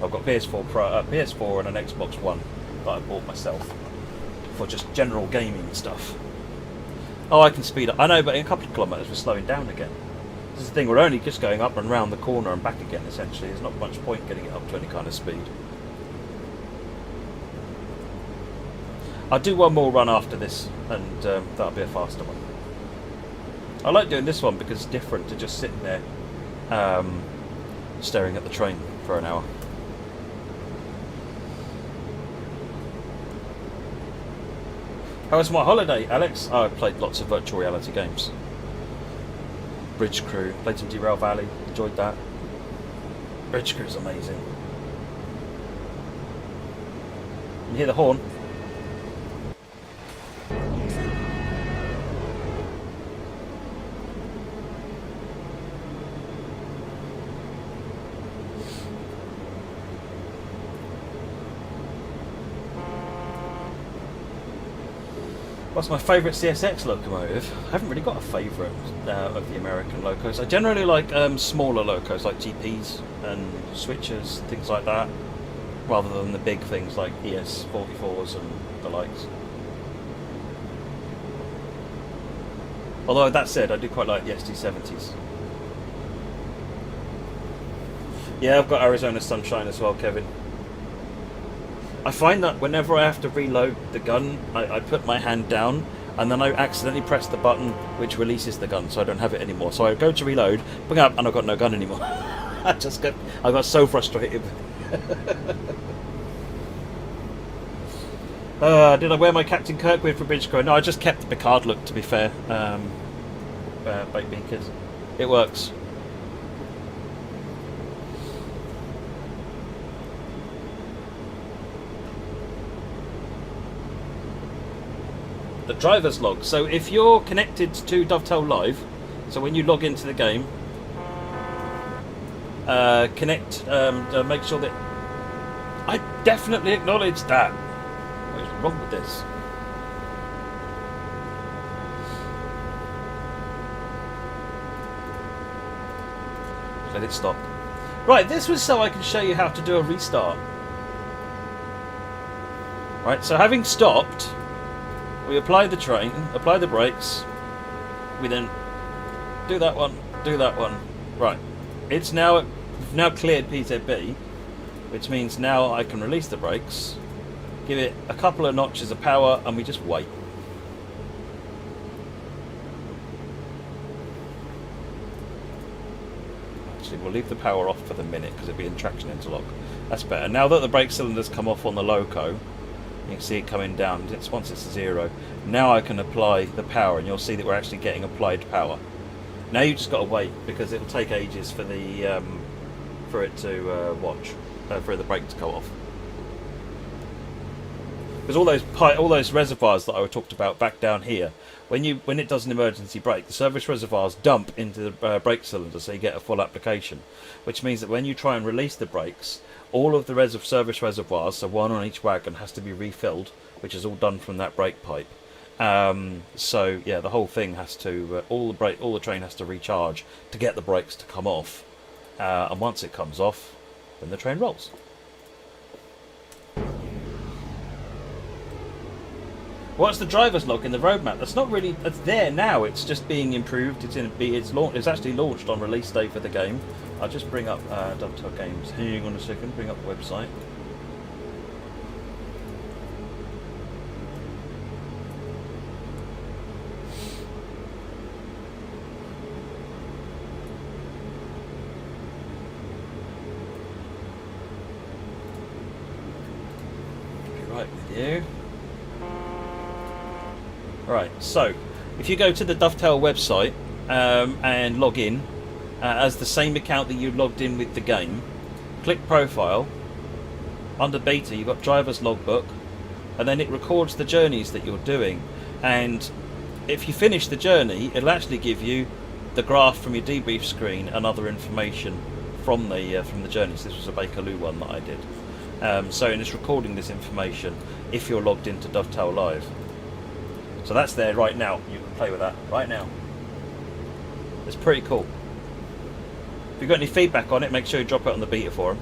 I've got PS4 Pro, PS4 and an Xbox One that I bought myself for just general gaming stuff. Oh, I can speed up. I know, but in a couple of kilometres we're slowing down again. This is the thing, we're only just going up and round the corner and back again, essentially. There's not much point getting it up to any kind of speed. I'll do one more run after this, and that'll be a faster one. I like doing this one because it's different to just sitting there staring at the train for an hour. How was my holiday, Alex? I played lots of virtual reality games. Bridge Crew, played some Derail Valley, enjoyed that. Bridge Crew's amazing. You hear the horn? What's my favourite CSX locomotive? I haven't really got a favourite of the American locos. I generally like smaller locos like GPs and switchers, things like that, rather than the big things like ES44s and the likes. Although that said, I do quite like the SD70s. Yeah, I've got Arizona Sunshine as well, Kevin. I find that whenever I have to reload the gun, I put my hand down and then I accidentally press the button which releases the gun, so I don't have it anymore. So I go to reload, bring up, and I've got no gun anymore. I got so frustrated. Did I wear my Captain Kirkwood for Bridge Crew? No, I just kept the Picard look, to be fair. Baked bean kids. It works. The driver's log. So if you're connected to Dovetail Live, so when you log into the game, make sure that I definitely acknowledge that. What is wrong with this? Let it stop. Right, this was so I can show you how to do a restart. Right, so having stopped, we apply the train, apply the brakes, we then do that one, do that one. Right, it's now cleared PZB, which means now I can release the brakes, give it a couple of notches of power, and we just wait. Actually, we'll leave the power off for the minute because it'll be in traction interlock. That's better. Now that the brake cylinders come off on the loco, you can see it coming down. Once it's 0, now I can apply the power, and you'll see that we're actually getting applied power. Now you've just got to wait because it'll take ages for the for it to for the brake to go off. Because all those reservoirs that I talked about back down here, when it does an emergency brake, the service reservoirs dump into the brake cylinder, so you get a full application. Which means that when you try and release the brakes, all of the service reservoirs, so one on each wagon, has to be refilled, which is all done from that brake pipe. So yeah, the whole thing has to all the train has to recharge to get the brakes to come off, and once it comes off, then the train rolls. What's the driver's log in the roadmap? That's not really. That's there now. It's just being improved. It's actually launched on release day for the game. I'll just bring up Dovetail Games. Hang on a second. Bring up the website. you. Right, so if you go to the Dovetail website and log in as the same account that you logged in with the game, click Profile. Under Beta, you've got Driver's Logbook, and then it records the journeys that you're doing. And if you finish the journey, it'll actually give you the graph from your debrief screen and other information from the journeys. This was a Bakerloo one that I did. So it's recording this information if you're logged into Dovetail Live. So that's there right now. You can play with that right now. It's pretty cool. If you've got any feedback on it, make sure you drop it on the beta forum.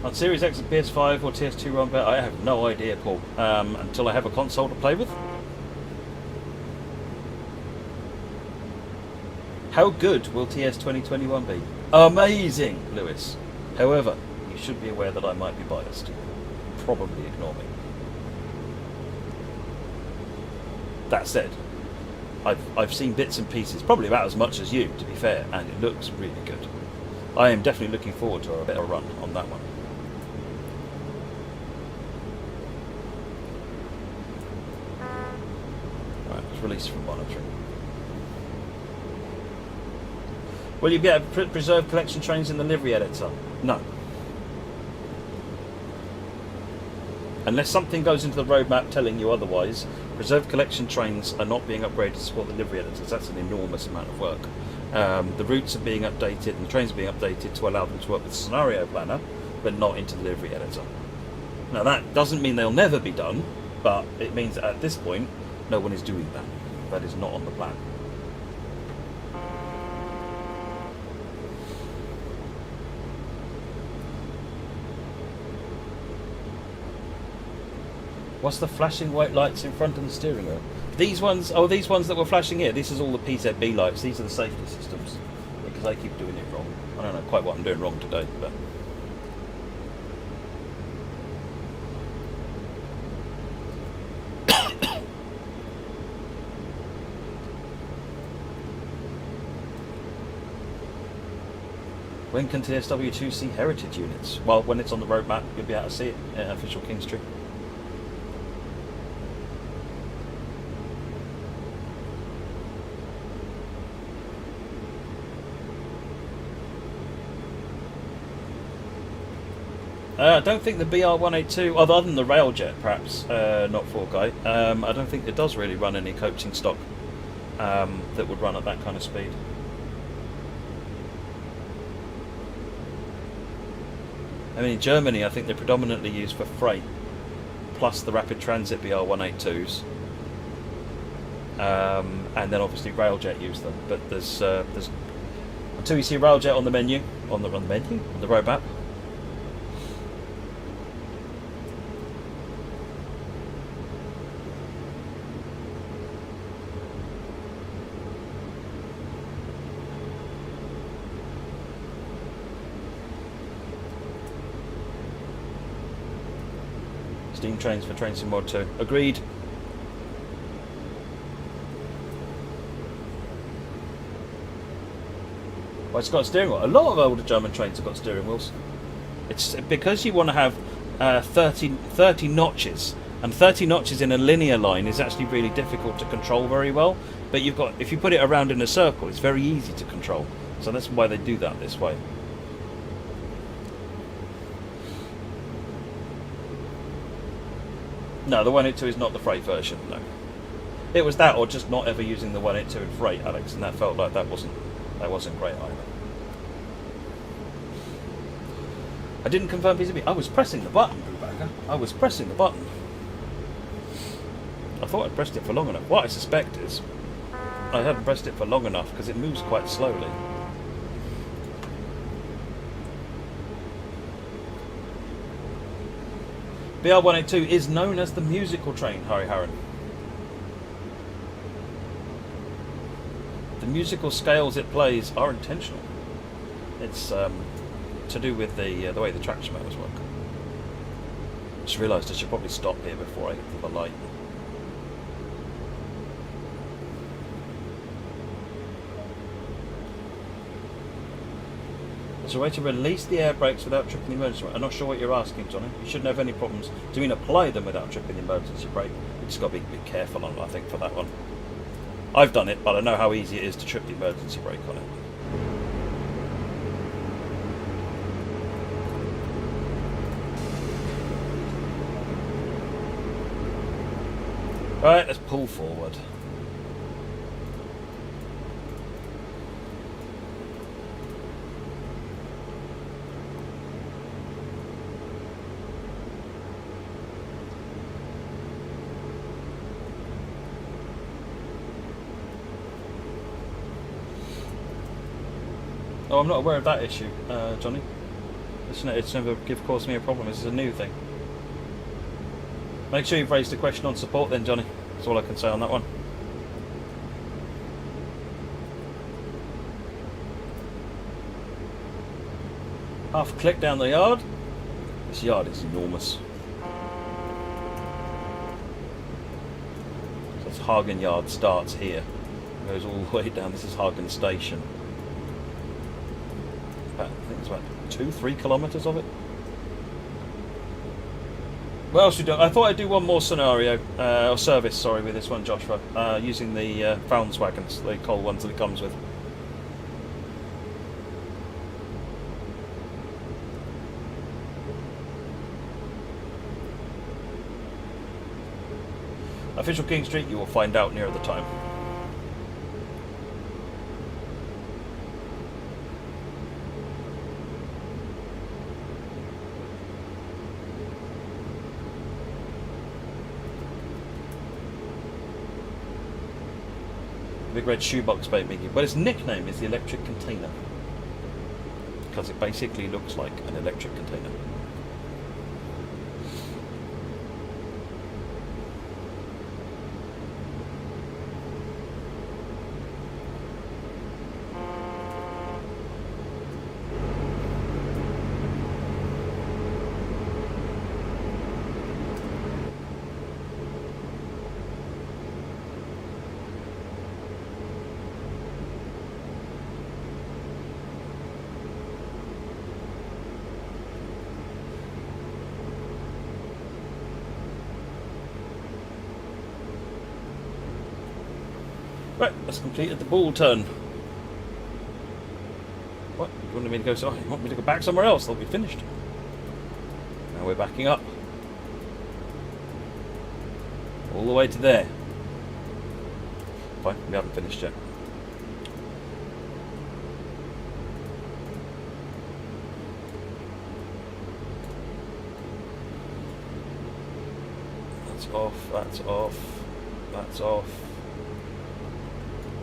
On Series X and PS5 or TS2 run better? I have no idea, Paul, until I have a console to play with. How good will TS 2021 be? Amazing, Lewis. However, you should be aware that I might be biased. Probably ignore me. That said, I've seen bits and pieces, probably about as much as you, to be fair, and it looks really good. I am definitely looking forward to a better run on that one. Released from monitoring. Will you be able to preserve collection trains in the livery editor? No. Unless something goes into the roadmap telling you otherwise, preserved collection trains are not being upgraded to support the livery editors. That's an enormous amount of work. The routes are being updated and the trains are being updated to allow them to work with the scenario planner, but not into the livery editor. Now that doesn't mean they'll never be done, but it means that at this point no one is doing that. That is not on the plan. What's the flashing white lights in front of the steering wheel? These ones, these ones that were flashing here, this is all the PZB lights. These are the safety systems, because I keep doing it wrong. I don't know quite what I'm doing wrong today, but... When can TSW2 see heritage units? Well, when it's on the roadmap, you'll be able to see it in official King's Tree. I don't think the BR182, other than the Railjet perhaps, not 4K, I don't think it does really run any coaching stock that would run at that kind of speed. I mean, in Germany, I think they're predominantly used for freight, plus the rapid transit BR182s, and then obviously Railjet use them. But there's until you see Railjet on the menu, on the roadmap. Steam trains for Train Sim Mod 2. Agreed. Well, it's got a steering wheel. A lot of older German trains have got steering wheels. It's because you want to have 30 notches, and 30 notches in a linear line is actually really difficult to control very well. But if you put it around in a circle, it's very easy to control. So that's why they do that this way. No, the 182 is not the freight version, no. It was that or just not ever using the 182 in freight, Alex, and that felt like that wasn't great either. I didn't confirm PZB. I was pressing the button, Brubaker. I was pressing the button. I thought I'd pressed it for long enough. What I suspect is I haven't pressed it for long enough because it moves quite slowly. BR182 is known as the musical train, Harry Harron. The musical scales it plays are intentional. It's to do with the way the traction motors work. Just realised I should probably stop here before I get to the light. There's a way to release the air brakes without tripping the emergency brake. I'm not sure what you're asking, Johnny. You shouldn't have any problems. Do you mean apply them without tripping the emergency brake? You just got to be a bit careful on it, I think, for that one. I've done it, but I know how easy it is to trip the emergency brake on it. Right, let's pull forward. Oh, I'm not aware of that issue, Johnny. It's never caused me a problem. This is a new thing. Make sure you've raised a question on support then, Johnny. That's all I can say on that one. Half a click down the yard. This yard is enormous. So it's Hagen Yard starts here. Goes all the way down. This is Hagen Station. I think it's about 2-3 kilometres of it. What else we do? I thought I'd do one more scenario, or service, sorry, with this one, Joshua, using the Volkswagens, the coal ones that it comes with. Official King Street, you will find out near the time. Big red shoebox bait Mickey, but its nickname is the electric container because it basically looks like an electric container. Right, that's completed the ball turn. What? You wanted me to go? So you want me to go back somewhere else? They'll be finished. Now we're backing up. All the way to there. Fine, we haven't finished yet. That's off, that's off, that's off.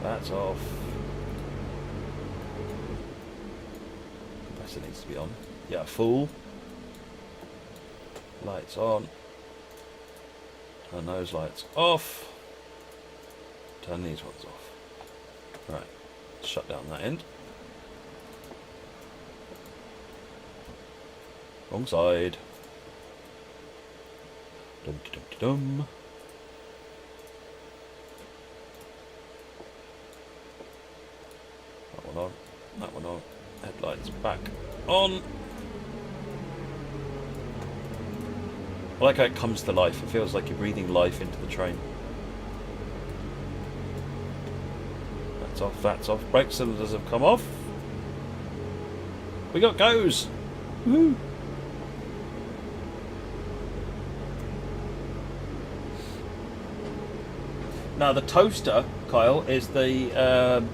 That's off. Compressor needs to be on. Yeah, full. Lights on. Turn those lights off. Turn these ones off. Right. Shut down that end. Wrong side. Dum-de-dum-de-dum. That one on. That one on. Headlights back on. I like how it comes to life. It feels like you're breathing life into the train. That's off, that's off. Brake cylinders have come off. We got goes. Woo! Now the toaster, Kyle, is the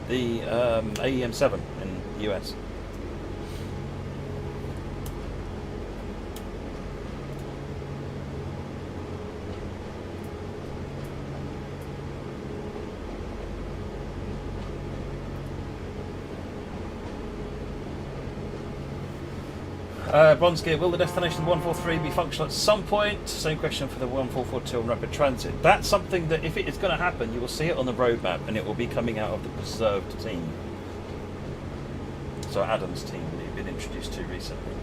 AEM7 in the US. Bronze Gear, will the destination of the 143 be functional at some point? Same question for the 1442 on Rapid Transit. That's something that, if it is going to happen, you will see it on the roadmap and it will be coming out of the preserved team. So Adam's team, been introduced to recently.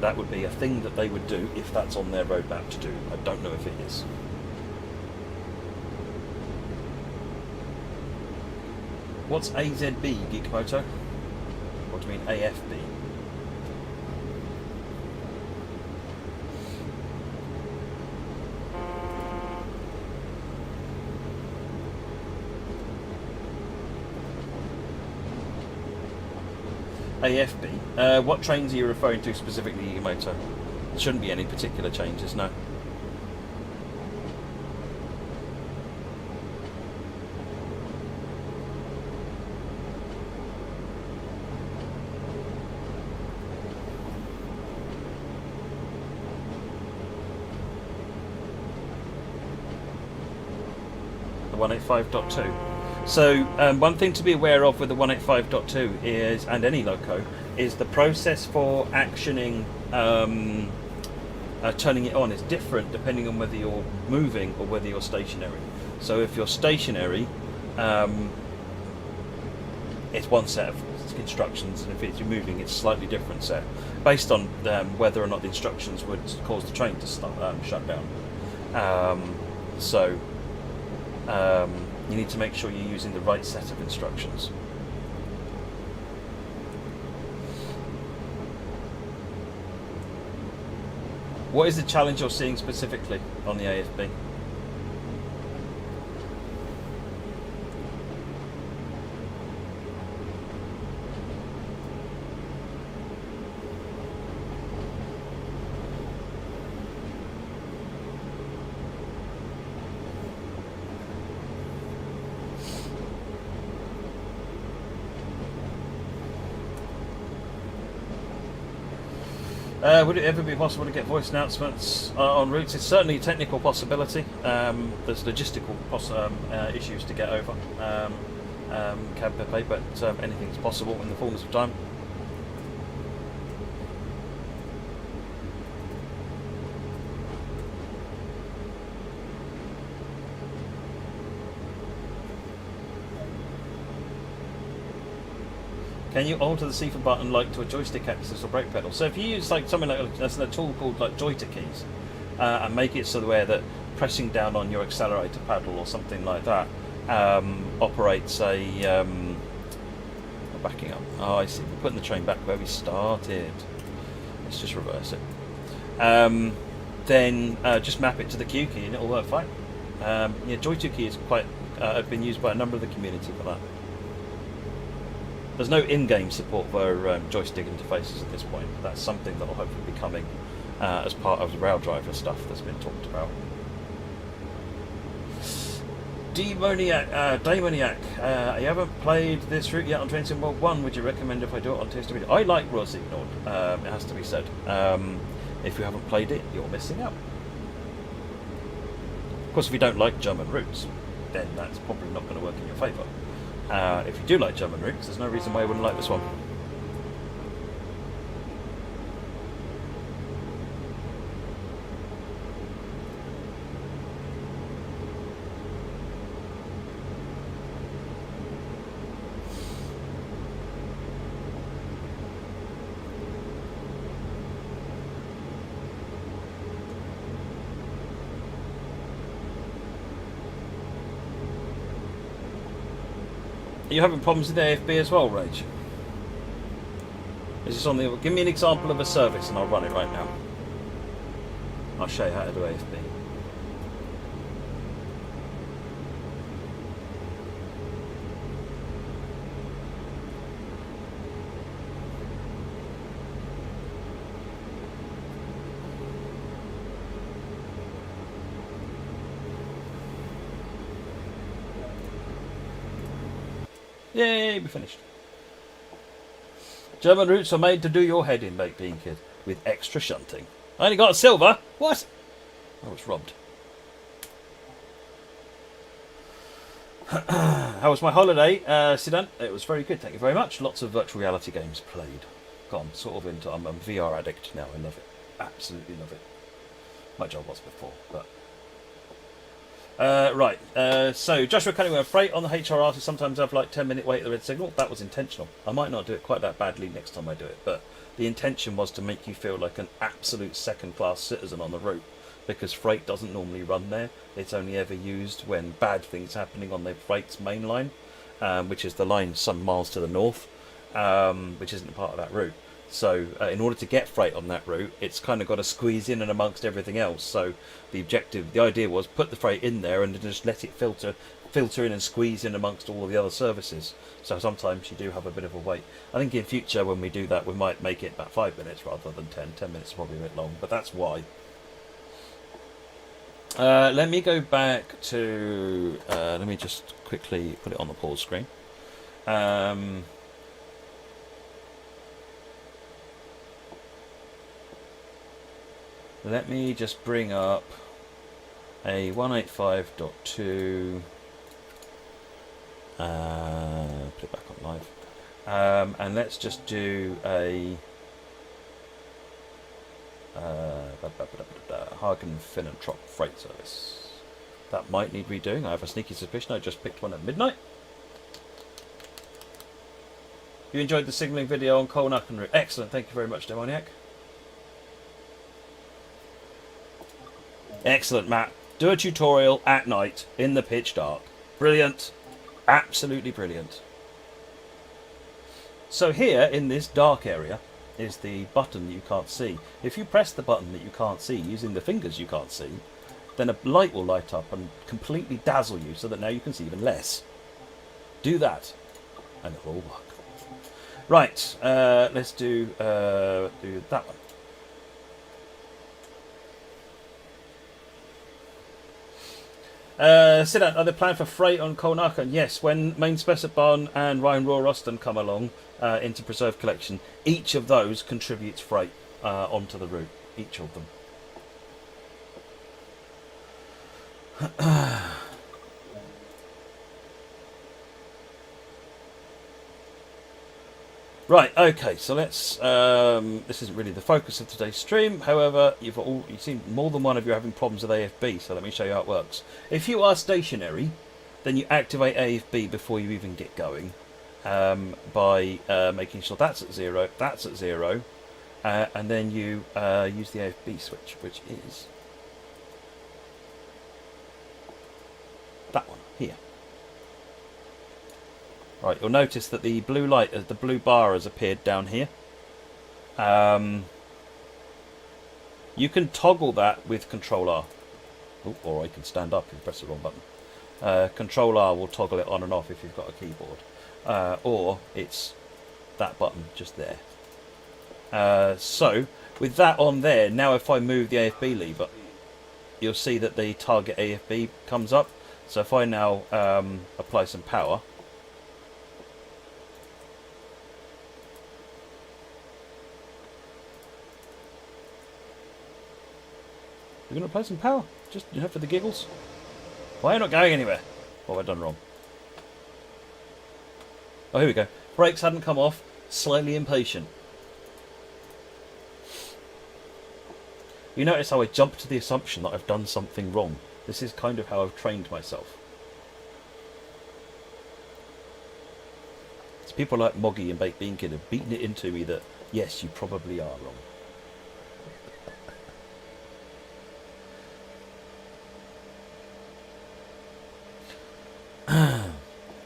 That would be a thing that they would do if that's on their roadmap to do. I don't know if it is. What's AZB, Geekmoto? What do you mean AFB? AFB. What trains are you referring to specifically, Geekmoto? There shouldn't be any particular changes, no. The 185.2. So one thing to be aware of with the 185.2 is, and any loco, is the process for actioning turning it on is different depending on whether you're moving or whether you're stationary. So if you're stationary, it's one set of instructions, and if you're moving, it's a slightly different set, based on whether or not the instructions would cause the train to stop, shut down. You need to make sure you're using the right set of instructions. What is the challenge you're seeing specifically on the AFB? Would it ever be possible to get voice announcements on routes? It's certainly a technical possibility. There's logistical issues to get over, cab Pepe, but anything's possible in the fullness of time. Can you alter the CFA button like to a joystick axis or brake pedal? So if you use like something like that's a tool called like joystick keys, and make it so that pressing down on your accelerator paddle or something like that operates a backing up. Oh, I see. We're putting the train back where we started. Let's just reverse it. Then just map it to the Q key and it'll work fine. Yeah, joystick key is quite been used by a number of the community for that. There's no in-game support for joystick interfaces at this point. That's something that will hopefully be coming as part of the rail driver stuff that's been talked about. Daemoniac, you haven't played this route yet on Train Sim World 1. Would you recommend if I do it on Taste of Video? I like Royal Signal, it has to be said. If you haven't played it, you're missing out. Of course, if you don't like German routes, then that's probably not going to work in your favour. If you do like German routes, there's no reason why you wouldn't like this one. Are you having problems with the AFB as well, Rage? Is this on the... Give me an example of a service and I'll run it right now. I'll show you how to do AFB. Yay, we finished. German routes are made to do your head in, Baked Bean Kid, with extra shunting. I only got a silver. What? I was robbed. How was my holiday, Sidan? It was very good, thank you very much. Lots of virtual reality games played. Gone sort of into... I'm a VR addict now. I love it. Absolutely love it. My job was before, but... Right. So Joshua Cunningham, freight on the HRRs sometimes have like 10-minute wait at the red signal. That was intentional. I might not do it quite that badly next time I do it, but the intention was to make you feel like an absolute second-class citizen on the route, because freight doesn't normally run there. It's only ever used when bad things happening on the freight's main line, which is the line some miles to the north, which isn't part of that route. So in order to get freight on that route, it's kind of got to squeeze in and amongst everything else. So the idea was put the freight in there and then just let it filter in and squeeze in amongst all of the other services. So sometimes you do have a bit of a wait. I think in future when we do that, we might make it about 5 minutes rather than 10. 10 minutes is probably a bit long, but that's why. Let me go back to... let me just quickly put it on the pause screen. Let me just bring up a 185.2, put it back on live, and let's just do a Hagen Finnantrop freight service. That might need redoing. I have a sneaky suspicion I just picked one at midnight. You enjoyed the signalling video on Colnacken route. Excellent, thank you very much, Demoniac. Excellent, Matt. Do a tutorial at night in the pitch dark. Brilliant. Absolutely brilliant. So here in this dark area is the button that you can't see. If you press the button that you can't see using the fingers you can't see, then a light will light up and completely dazzle you so that now you can see even less. Do that and it will work. Right, let's do that one. Sit down. Are they planned for freight on Colnacken? Yes, when Main Spessartbarn and Ryan Raw Ruston come along into Preserve Collection, each of those contributes freight onto the route. Each of them. Right, okay, so let's... this isn't really the focus of today's stream. However, you've seen more than one of you are having problems with AFB, so let me show you how it works. If you are stationary, then you activate AFB before you even get going by making sure that's at 0, and then you use the AFB switch, which is that one here. Right, you'll notice that the blue light, the blue bar has appeared down here. You can toggle that with Control R. Ooh, or I can stand up if you press the wrong button. Control R will toggle it on and off if you've got a keyboard. Or it's that button just there. So, with that on there, now if I move the AFB lever, you'll see that the target AFB comes up. So if I now apply some power, you're going to apply some power, just for the giggles. Why are you not going anywhere? What have I done wrong? Oh, here we go. Brakes hadn't come off. Slightly impatient. You notice how I jumped to the assumption that I've done something wrong. This is kind of how I've trained myself. It's people like Moggy and Baked Bean Kid have beaten it into me that, yes, you probably are wrong.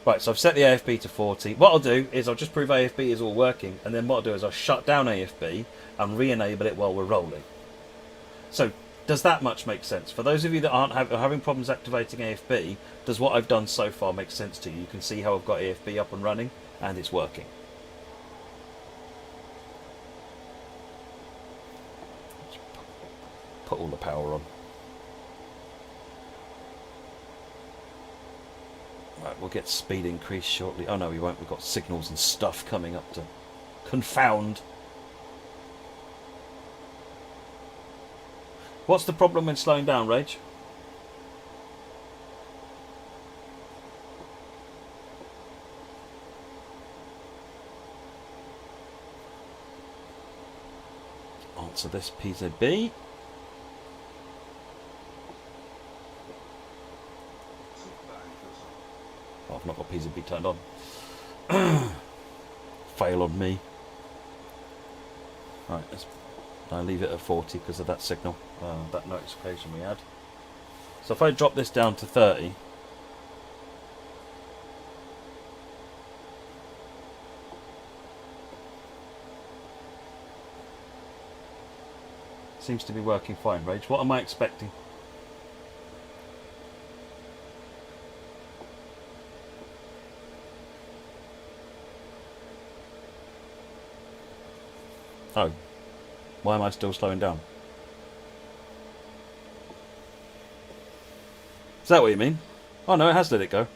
Right, so I've set the AFB to 40. What I'll do is I'll just prove AFB is all working, and then what I'll do is I'll shut down AFB and re-enable it while we're rolling. So, does that much make sense? For those of you that aren't having problems activating AFB, does what I've done so far make sense to you? You can see how I've got AFB up and running, and it's working. Put all the power on. Right, we'll get speed increase shortly. Oh no, we won't. We've got signals and stuff coming up to confound. What's the problem when slowing down, Rage? Answer this, PZB. Oh, I've not got PZB turned on. Fail on me. Right, I'll leave it at 40 because of that signal, that notification we had. So if I drop this down to 30, seems to be working fine. Rage, what am I expecting? Oh, why am I still slowing down? Is that what you mean? Oh no, it has let it go.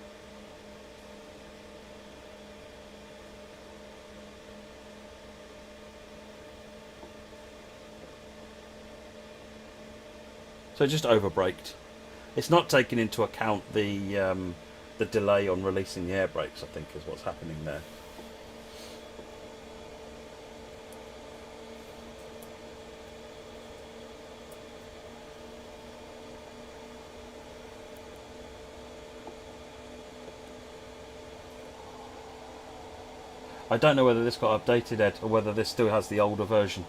So it just overbraked. It's not taking into account the delay on releasing the air brakes, I think, is what's happening there. I don't know whether this got updated, Ed, or whether this still has the older version.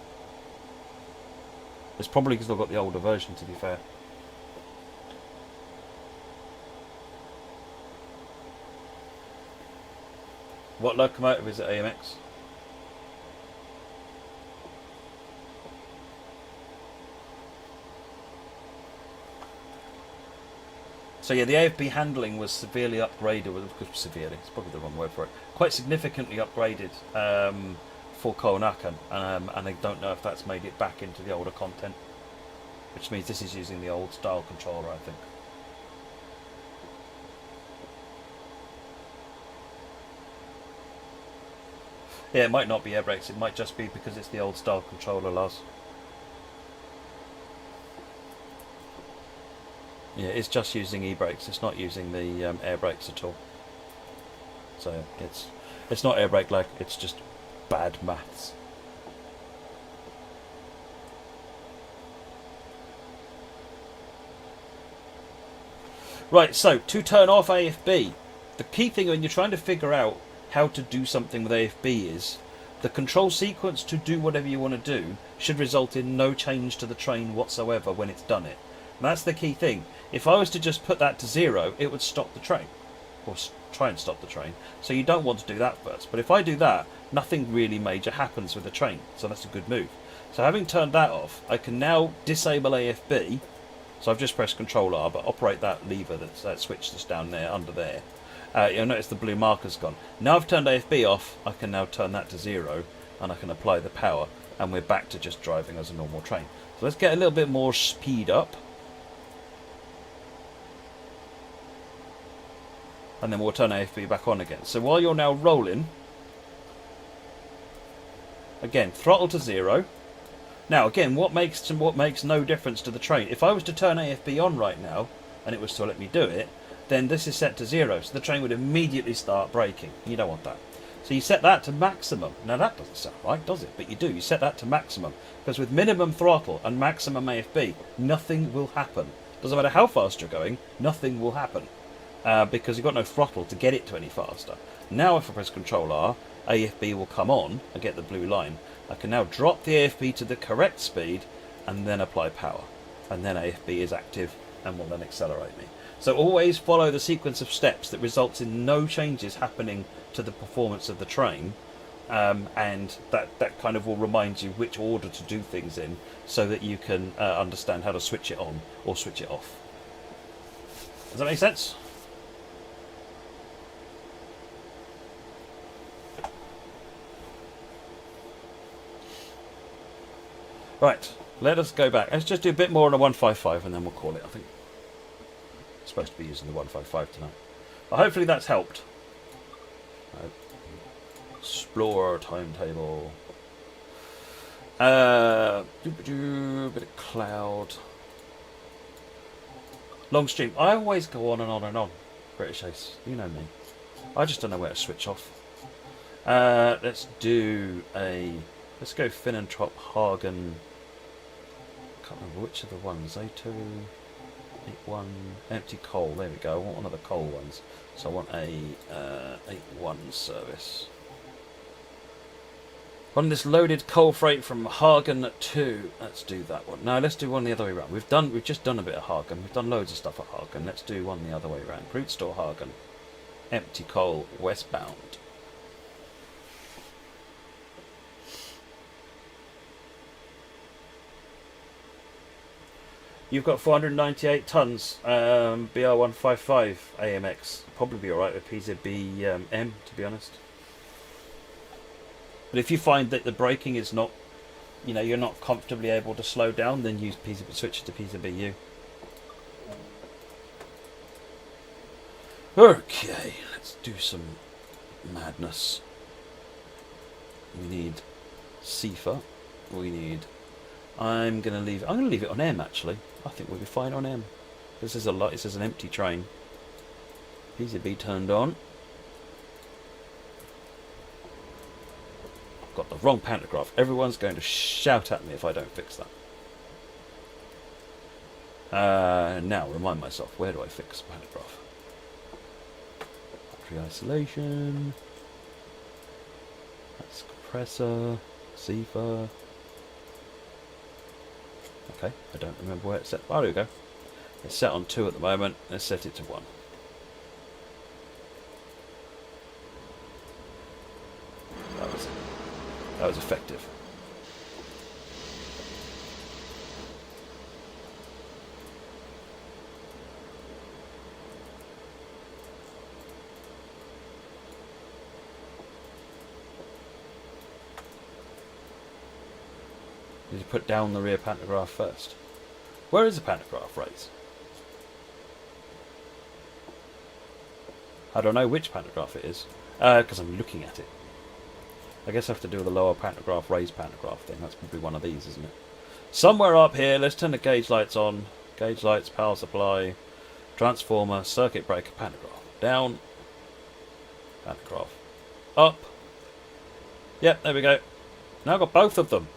It's probably still got the older version, to be fair. What locomotive is it, AMX? So yeah, the AFB handling was severely upgraded. Severely, it's probably the wrong word for it. Quite significantly upgraded for Konakan, and I don't know if that's made it back into the older content, which means this is using the old style controller, I think. Yeah, it might not be air brakes. It might just be because it's the old style controller, Lars. Yeah, it's just using e-brakes. It's not using the air brakes at all. So it's not air brake like. It's just bad maths. Right. So to turn off AFB, the key thing when you're trying to figure out how to do something with AFB is the control sequence to do whatever you want to do should result in no change to the train whatsoever when it's done it. And that's the key thing. If I was to just put that to 0, it would stop the train. Or try and stop the train. So you don't want to do that first. But if I do that, nothing really major happens with the train. So that's a good move. So having turned that off, I can now disable AFB. So I've just pressed Control R, but operate that lever that switch that's down there, under there. You'll notice the blue marker's gone. Now I've turned AFB off, I can now turn that to 0, and I can apply the power, and we're back to just driving as a normal train. So let's get a little bit more speed up. And then we'll turn AFB back on again. So while you're now rolling, again, throttle to 0. Now again, what makes no difference to the train? If I was to turn AFB on right now, and it was to let me do it, then this is set to 0, so the train would immediately start braking. You don't want that. So you set that to maximum. Now that doesn't sound right, does it? But you do. You set that to maximum. Because with minimum throttle and maximum AFB, nothing will happen. Doesn't matter how fast you're going, nothing will happen. Because you've got no throttle to get it to any faster. Now if I press Control R, AFB will come on. I get the blue line. I can now drop the AFB to the correct speed and then apply power. And then AFB is active and will then accelerate me. So always follow the sequence of steps that results in no changes happening to the performance of the train. And that kind of will remind you which order to do things in so that you can understand how to switch it on or switch it off. Does that make sense? Right, let us go back. Let's just do a bit more on a 155 and then we'll call it, I think. I'm supposed to be using the 155 tonight. But hopefully that's helped. Explore timetable. Bit of cloud. Long stream. I always go on and on and on. British Ace, you know me. I just don't know where to switch off. Let's do a... Let's go Finnentrop, Hagen. I can't remember which of the ones. A2... 8-1 empty coal. There we go. I want one of the coal ones. So I want a 8-1 service. On this loaded coal freight from Hagen to, let's do that one. No, let's do one the other way around. We've just done a bit of Hagen. We've done loads of stuff at Hagen. Let's do one the other way around. Crude store Hagen. Empty coal westbound. You've got 498 tons, BR155 AMX. Probably be alright with PZB M, to be honest. But if you find that the braking is not, you're not comfortably able to slow down, then use PZB, switch to PZBU. Okay, let's do some madness. We need CIFA. We need. I'm gonna leave it on M actually. I think we'll be fine on M. This is an empty train. PZB turned on. Got the wrong pantograph. Everyone's going to shout at me if I don't fix that. Now, remind myself, where do I fix the pantograph? Battery isolation. That's compressor. CIFA. Okay, I don't remember where it's set. Oh, there we go. It's set on 2 at the moment. Let's set it to 1. That was effective. Did you put down the rear pantograph first? Where is the pantograph raise? I don't know which pantograph it is, because I'm looking at it. I guess I have to do the lower pantograph, raised pantograph thing. That's probably one of these, isn't it? Somewhere up here, let's turn the gauge lights on. Gauge lights, power supply, transformer, circuit breaker, pantograph. Down. Pantograph. Up. Yep, there we go. Now I've got both of them.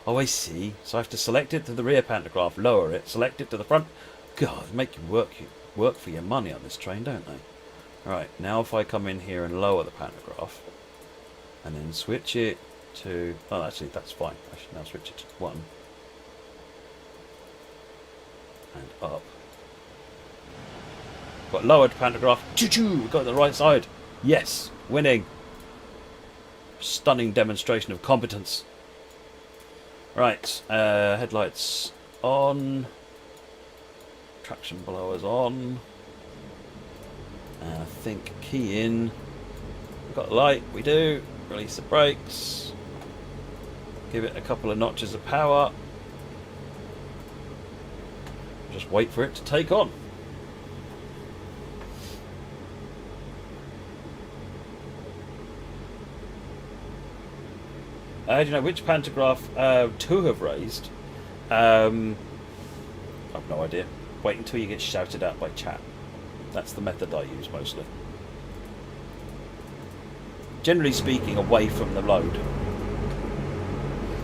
Oh, I see. So I have to select it to the rear pantograph, lower it, select it to the front. God, make you work for your money on this train, don't they? Alright, now if I come in here and lower the pantograph, and then switch it to... Oh, actually, that's fine. I should now switch it to 1. And up. Got lowered pantograph. Choo-choo! Got the right side. Yes! Winning! Stunning demonstration of competence. Right. Headlights on. Traction blowers on. I think key in. We've got light. We do. Release the brakes. Give it a couple of notches of power. Just wait for it to take on. Do you know which pantograph to have raised? I've no idea. Wait until you get shouted at by chat. That's the method I use mostly. Generally speaking, away from the load.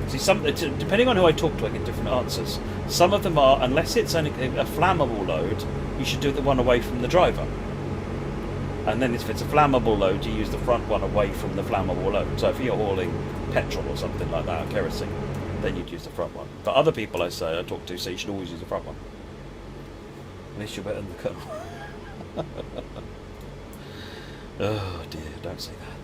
See, depending on who I talk to, I get different answers. Some of them are, unless it's only a flammable load, you should do the one away from the driver. And then if it's a flammable load, you use the front one away from the flammable load. So if you're hauling petrol or something like that, or kerosene, then you'd use the front one. But other people I talk to say you should always use the front one. At least you're better than the Colonel. Oh dear, don't say that.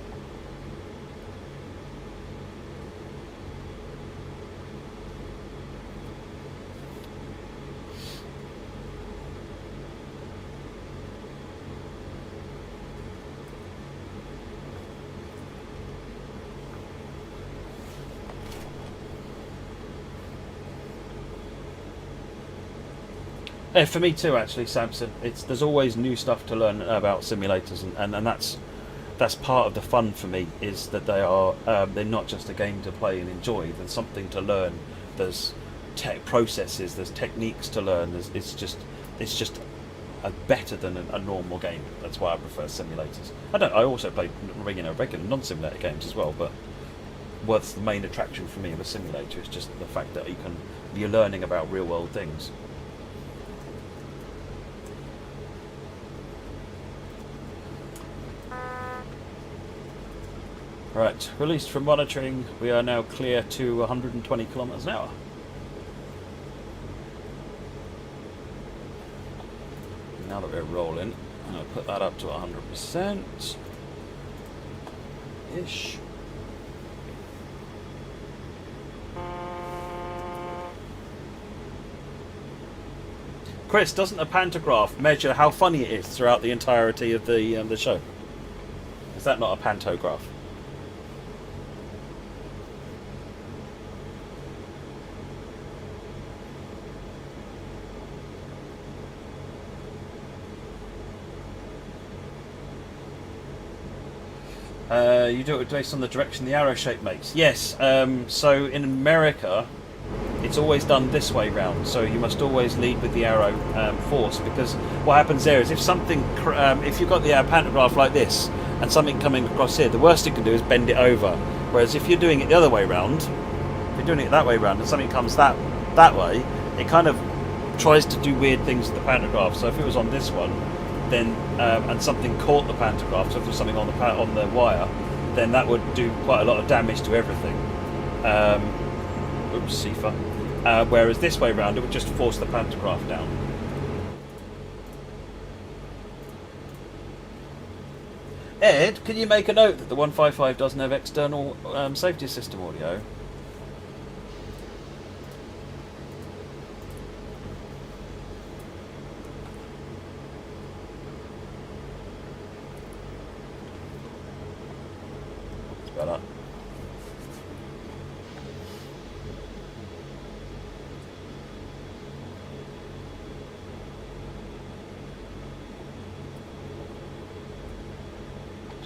Yeah, for me too, actually, Samson. There's always new stuff to learn about simulators, and that's part of the fun for me. Is that they're not just a game to play and enjoy. There's something to learn. There's tech processes. There's techniques to learn. It's just better than a normal game. That's why I prefer simulators. I also play regular non-simulator games as well, but what's the main attraction for me of a simulator is just the fact that you're learning about real world things. Right, released from monitoring. We are now clear to 120 kilometers an hour. Now that we're rolling, I'm going to put that up to 100%. Ish. Chris, doesn't a pantograph measure how funny it is throughout the entirety of the show? Is that not a pantograph? You do it based on the direction the arrow shape makes. Yes. So in America, it's always done this way round. So you must always lead with the arrow force, because what happens there is if something, if you've got the pantograph like this and something coming across here, the worst it can do is bend it over. Whereas if you're doing it the other way round, if you're doing it that way round and something comes that way, it kind of tries to do weird things with the pantograph. So if it was on this one, then and something caught the pantograph, so if there was something on the wire, then that would do quite a lot of damage to everything. Oops, Sifa. Whereas this way round, it would just force the pantograph down. Ed, can you make a note that the 155 doesn't have external safety system audio? It's better.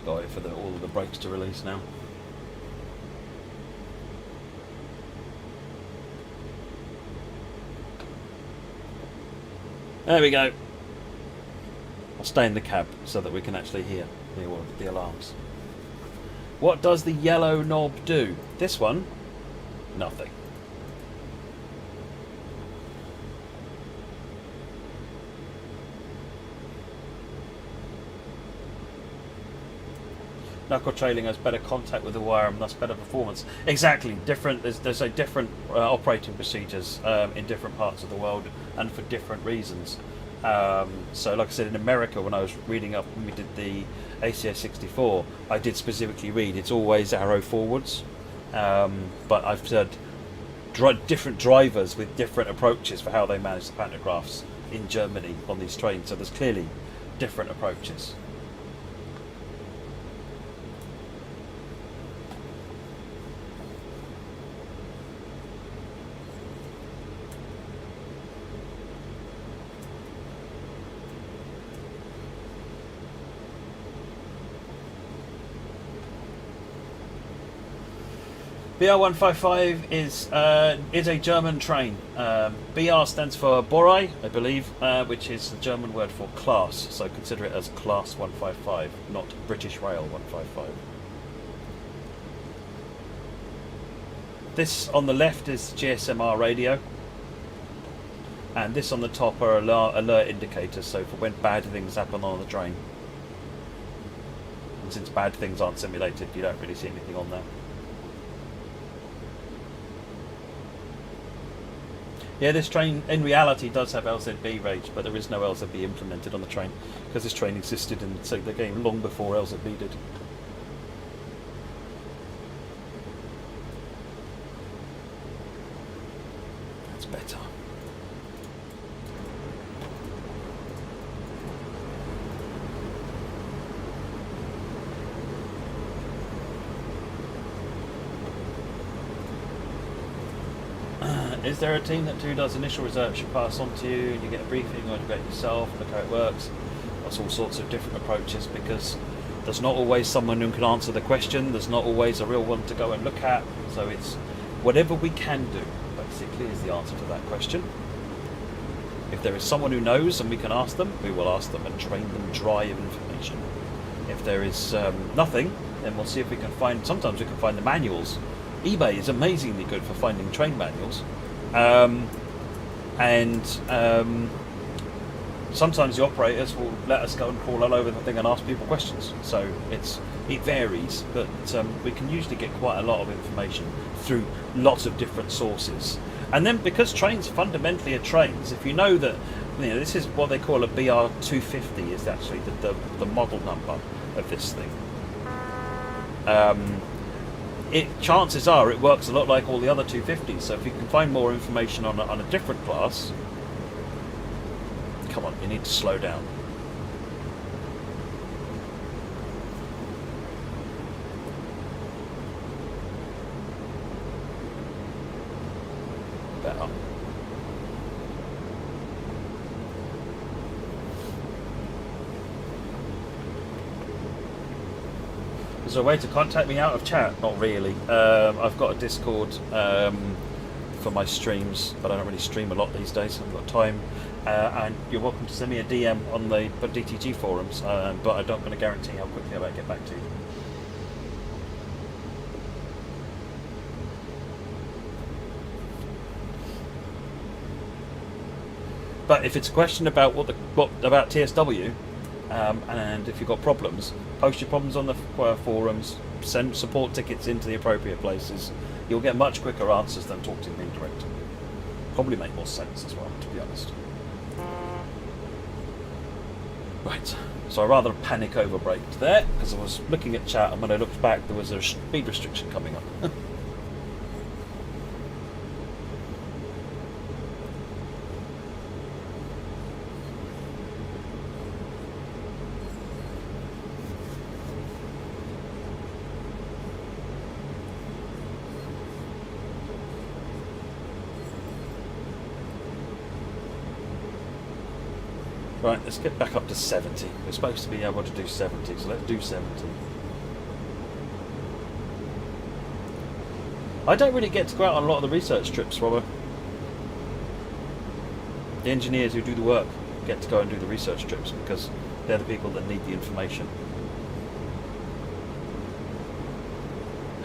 Got it for all of the brakes to release now. There we go. I'll stay in the cab so that we can actually hear the alarms. What does the yellow knob do? This one? Nothing. Knuckle trailing has better contact with the wire and thus better performance. Exactly. There's a different operating procedures in different parts of the world and for different reasons. So like I said, in America, when I was reading up, when we did the ACA 64, I did specifically read it's always arrow forwards. But I've said different drivers with different approaches for how they manage the pantographs in Germany on these trains. So there's clearly different approaches. BR155 is a German train. BR stands for Borei, I believe, which is the German word for class. So consider it as Class 155, not British Rail 155. This on the left is GSMR radio, and this on the top are alert indicators, so for when bad things happen on the train. And since bad things aren't simulated, you don't really see anything on there. Yeah, this train in reality does have LZB range, but there is no LZB implemented on the train because this train existed in the game long before LZB did. That's better. Is there a team that does initial research you pass on to you and you get a briefing, or you get it yourself, look how it works? That's all sorts of different approaches, because there's not always someone who can answer the question, there's not always a real one to go and look at, so it's whatever we can do basically is the answer to that question. If there is someone who knows and we can ask them, we will ask them and train them dry of information. If there is nothing, then we'll see if we can find, sometimes we can find the manuals. eBay is amazingly good for finding train manuals. sometimes the operators will let us go and crawl all over the thing and ask people questions. So it varies, but we can usually get quite a lot of information through lots of different sources. And then because trains fundamentally are trains, if you know that this is what they call a BR250 is actually the model number of this thing. Chances are it works a lot like all the other 250s. So if you can find more information on a different class, come on, you need to slow down. Better. Is there a way to contact me out of chat? Not really. I've got a Discord for my streams, but I don't really stream a lot these days. I haven't got time. And you're welcome to send me a DM on the DTG forums, but I'm not going to guarantee how quickly I might get back to you. But if it's a question about what about TSW, and if you've got problems, post your problems on the forums, send support tickets into the appropriate places. You'll get much quicker answers than talking to me direct. Probably make more sense as well, to be honest. Right, so I rather panic over braked there, because I was looking at chat, and when I looked back there was a speed restriction coming up. Right, let's get back up to 70. We're supposed to be able to do 70, so let's do 70. I don't really get to go out on a lot of the research trips, Robert. The engineers who do the work get to go and do the research trips because they're the people that need the information.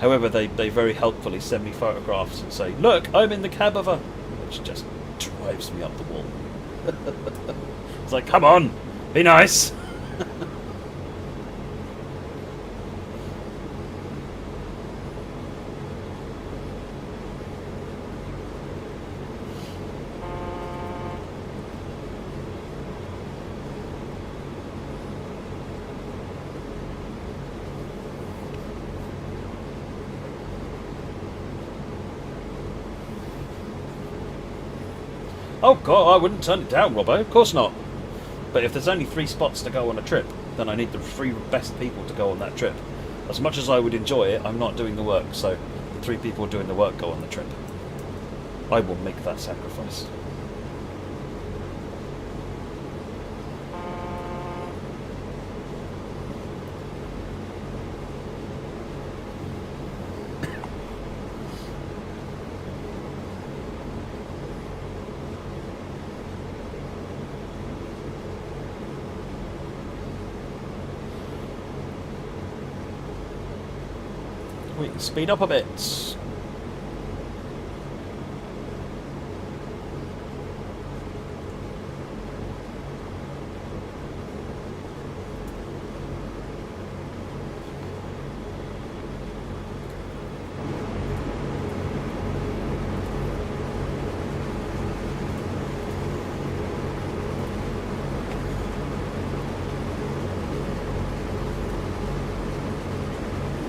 However, they very helpfully send me photographs and say, look, I'm in the cab of a... which just drives me up the wall. It's like, come on, be nice. Oh God, I wouldn't turn it down, Robbo. Of course not. But if there's only 3 spots to go on a trip, then I need the 3 best people to go on that trip. As much as I would enjoy it, I'm not doing the work, so the 3 people doing the work go on the trip. I will make that sacrifice. We can speed up a bit.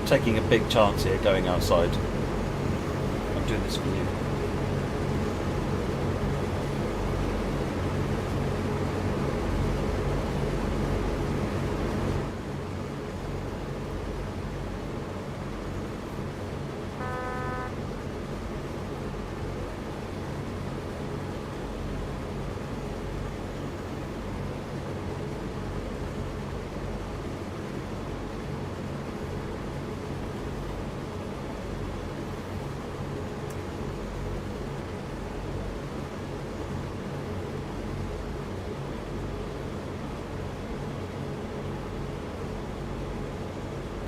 Taking a big chance here going outside. I'm doing this for you.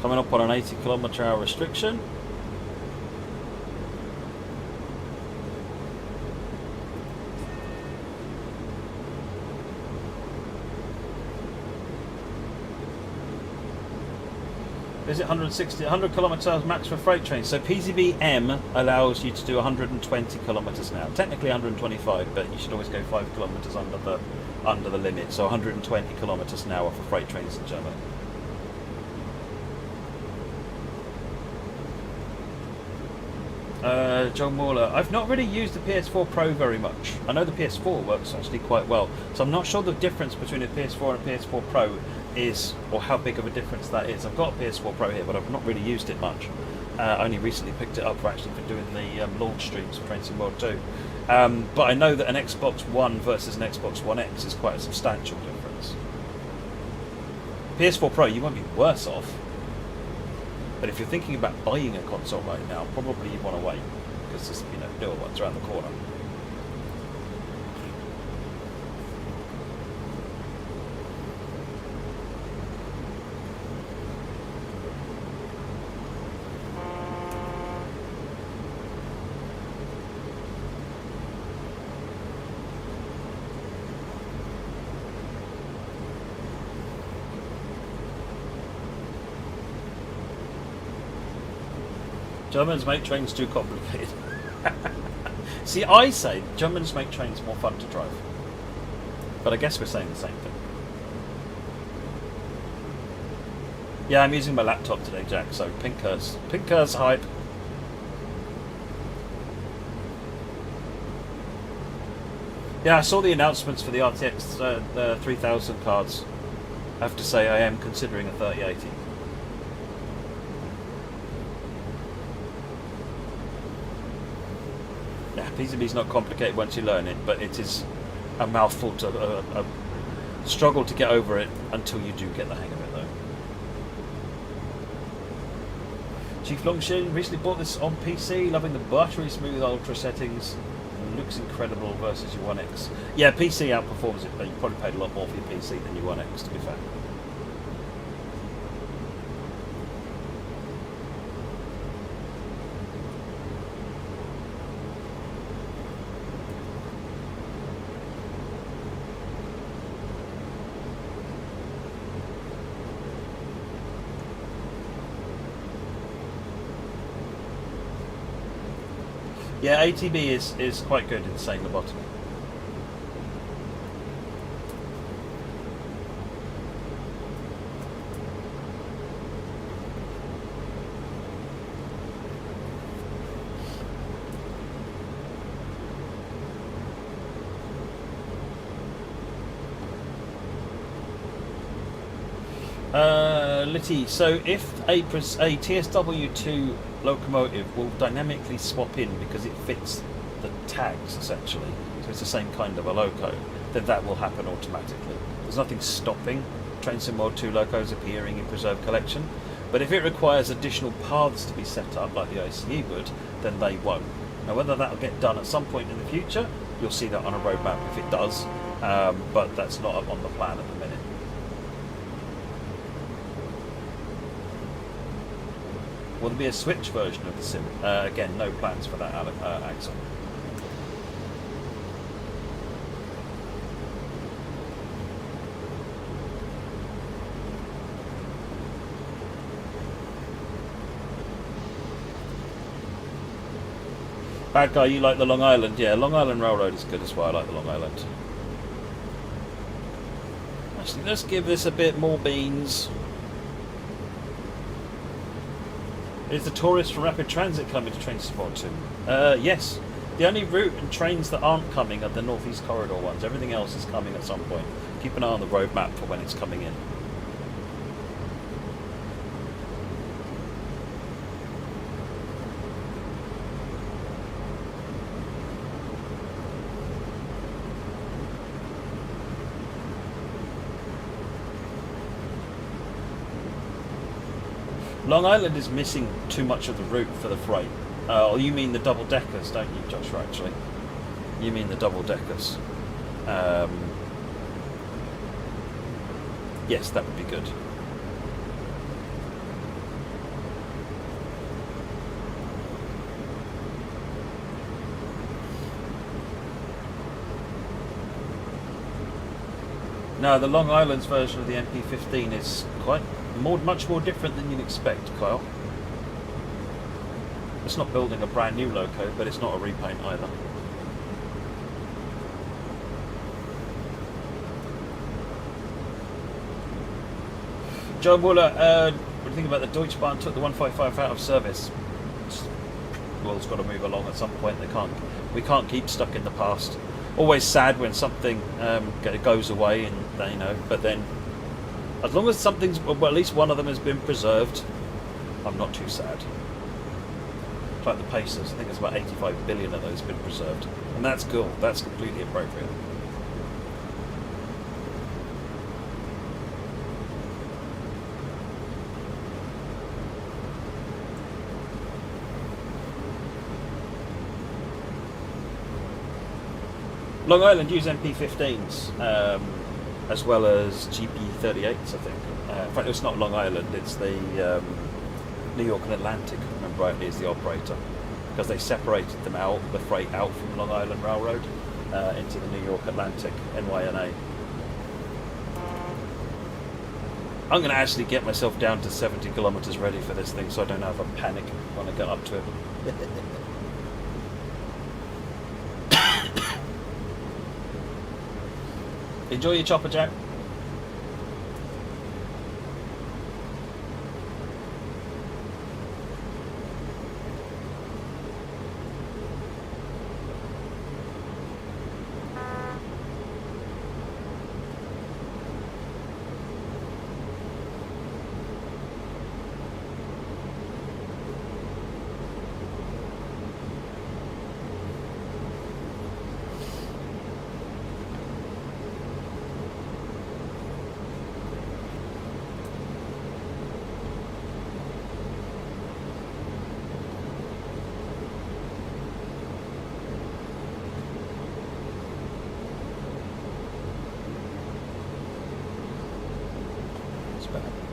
Coming up on an 80 km/h restriction. Is it 160, 100 kilometres max for freight trains? So PZB M allows you to do 120 kilometres an hour. Technically 125, but you should always go 5 kilometres under the limit. So 120 kilometres an hour for freight trains in Germany. John Mauler, I've not really used the PS4 Pro very much. I know the PS4 works actually quite well, so I'm not sure the difference between a PS4 and a PS4 Pro is, or how big of a difference that is. I've got a PS4 Pro here, but I've not really used it much. I only recently picked it up for doing the launch streams for Train Sim World 2. But I know that an Xbox One versus an Xbox One X is quite a substantial difference. PS4 Pro, you won't be worse off. But if you're thinking about buying a console right now, probably you want to wait, because there's newer ones around the corner. Germans make trains too complicated. See, I say Germans make trains more fun to drive. But I guess we're saying the same thing. Yeah, I'm using my laptop today, Jack, so pink curse hype. Yeah, I saw the announcements for the RTX 3000 cards. I have to say I am considering a 3080. PCB's not complicated once you learn it, but it is a mouthful to a struggle to get over it until you do get the hang of it, though. Chief Longshin recently bought this on PC, loving the buttery smooth ultra settings. Looks incredible versus your One X. Yeah, PC outperforms it, but you probably paid a lot more for your PC than your One X, to be fair. Yeah, ATB is quite good in saying lobotomy. Litty, so if a TSW2 locomotive will dynamically swap in because it fits the tags essentially, so it's the same kind of a loco, then that will happen automatically. There's nothing stopping Train Sim World 2 locos appearing in Preserved Collection, but if it requires additional paths to be set up like the ICE would, then they won't. Now whether that will get done at some point in the future, you'll see that on a roadmap if it does, but that's not on the plan at the minute. Will there be a Switch version of the sim? Again, no plans for that, Axel. Bad guy, you like the Long Island? Yeah, Long Island Railroad is good as well. I like the Long Island. Actually, let's give this a bit more beans. Is the tourist from Rapid Transit coming to Train Sim World 2? Yes. The only route and trains that aren't coming are the Northeast Corridor ones. Everything else is coming at some point. Keep an eye on the roadmap for when it's coming in. Long Island is missing too much of the route for the freight. Or you mean the double deckers, don't you, Joshua? Actually, you mean the double deckers. Yes, that would be good. No, the Long Island's version of the MP15 is quite much more different than you'd expect, Kyle. It's not building a brand new loco, but it's not a repaint either. John Wooler, what do you think about the Deutsche Bahn took the 155 out of service? The world's got to move along at some point. We can't keep stuck in the past. Always sad when something goes away, and you know. But then, as long as something's, well, at least one of them has been preserved, I'm not too sad. Like the Pacers, I think there's about 85 billion of those been preserved, and that's cool. That's completely appropriate. Long Island use MP15s as well as GP38s, I think. In fact, it's not Long Island, it's the New York and Atlantic, if I remember rightly, is the operator. Because they separated them out, the freight out from Long Island Railroad into the New York Atlantic, NYNA. I'm going to actually get myself down to 70 kilometers ready for this thing so I don't have a panic when I get up to it. Enjoy your chopper, Jack.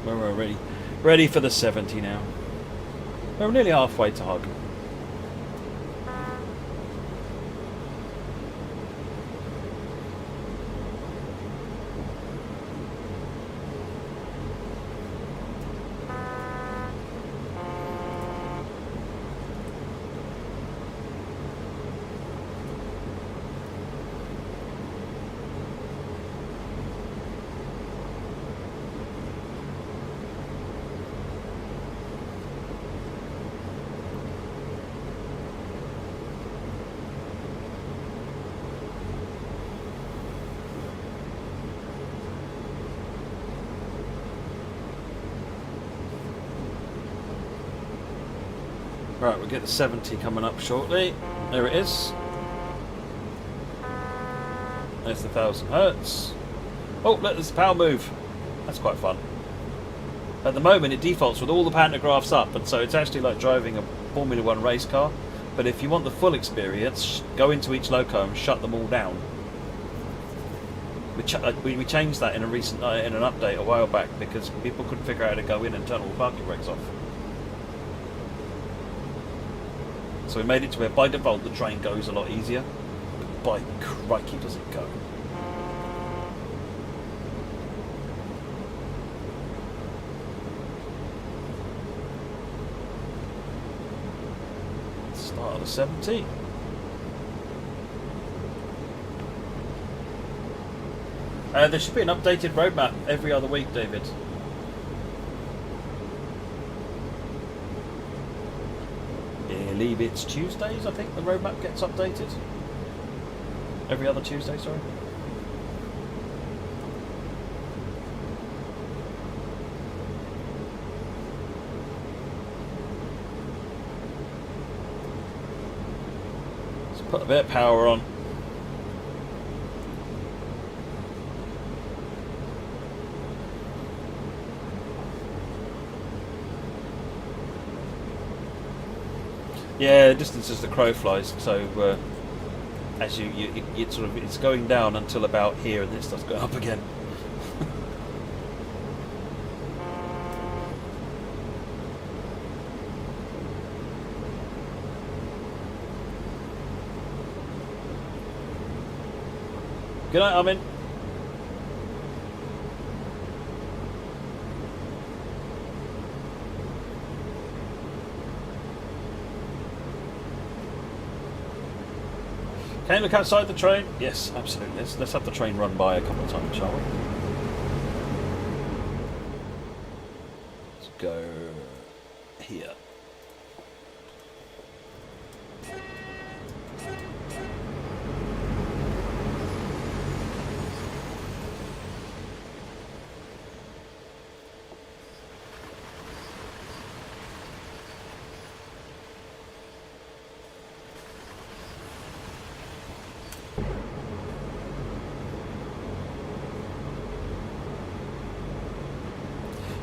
We're ready for the 70 now. We're nearly halfway to Hug. Right, we'll get the 70 coming up shortly. There it is. There's the 1000 hertz. Oh, look, there's the power move. That's quite fun. At the moment, it defaults with all the pantographs up, and so it's actually like driving a Formula 1 race car. But if you want the full experience, go into each loco and shut them all down. We changed that in a recent in an update a while back because people couldn't figure out how to go in and turn all the parking brakes off. So we made it to where by default the train goes a lot easier. But by crikey does it go. Start of the 70. There should be an updated roadmap every other week, David. I believe it's Tuesdays, I think the roadmap gets updated. Every other Tuesday, sorry. Let's put a bit of power on. Yeah, distance as the crow flies. So as it sort of it's going down until about here, and then it starts going up again. Good night, Armin. Can you look outside the train? Yes, absolutely. Let's have the train run by a couple of times, shall we? Let's go here.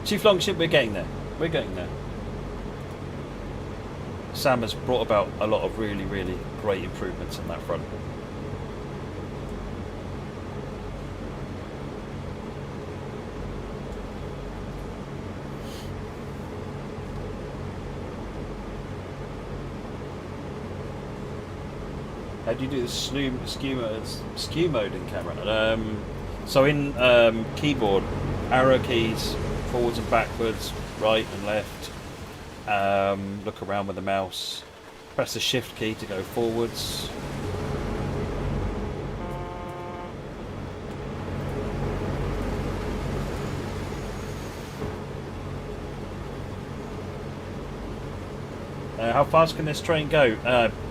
Chief Longship, we're getting there. We're getting there. Sam has brought about a lot of really, really great improvements on that front. How do you do the skew mode in camera? So in keyboard, arrow keys, forwards and backwards, right and left. Look around with the mouse. Press the shift key to go forwards. How fast can this train go?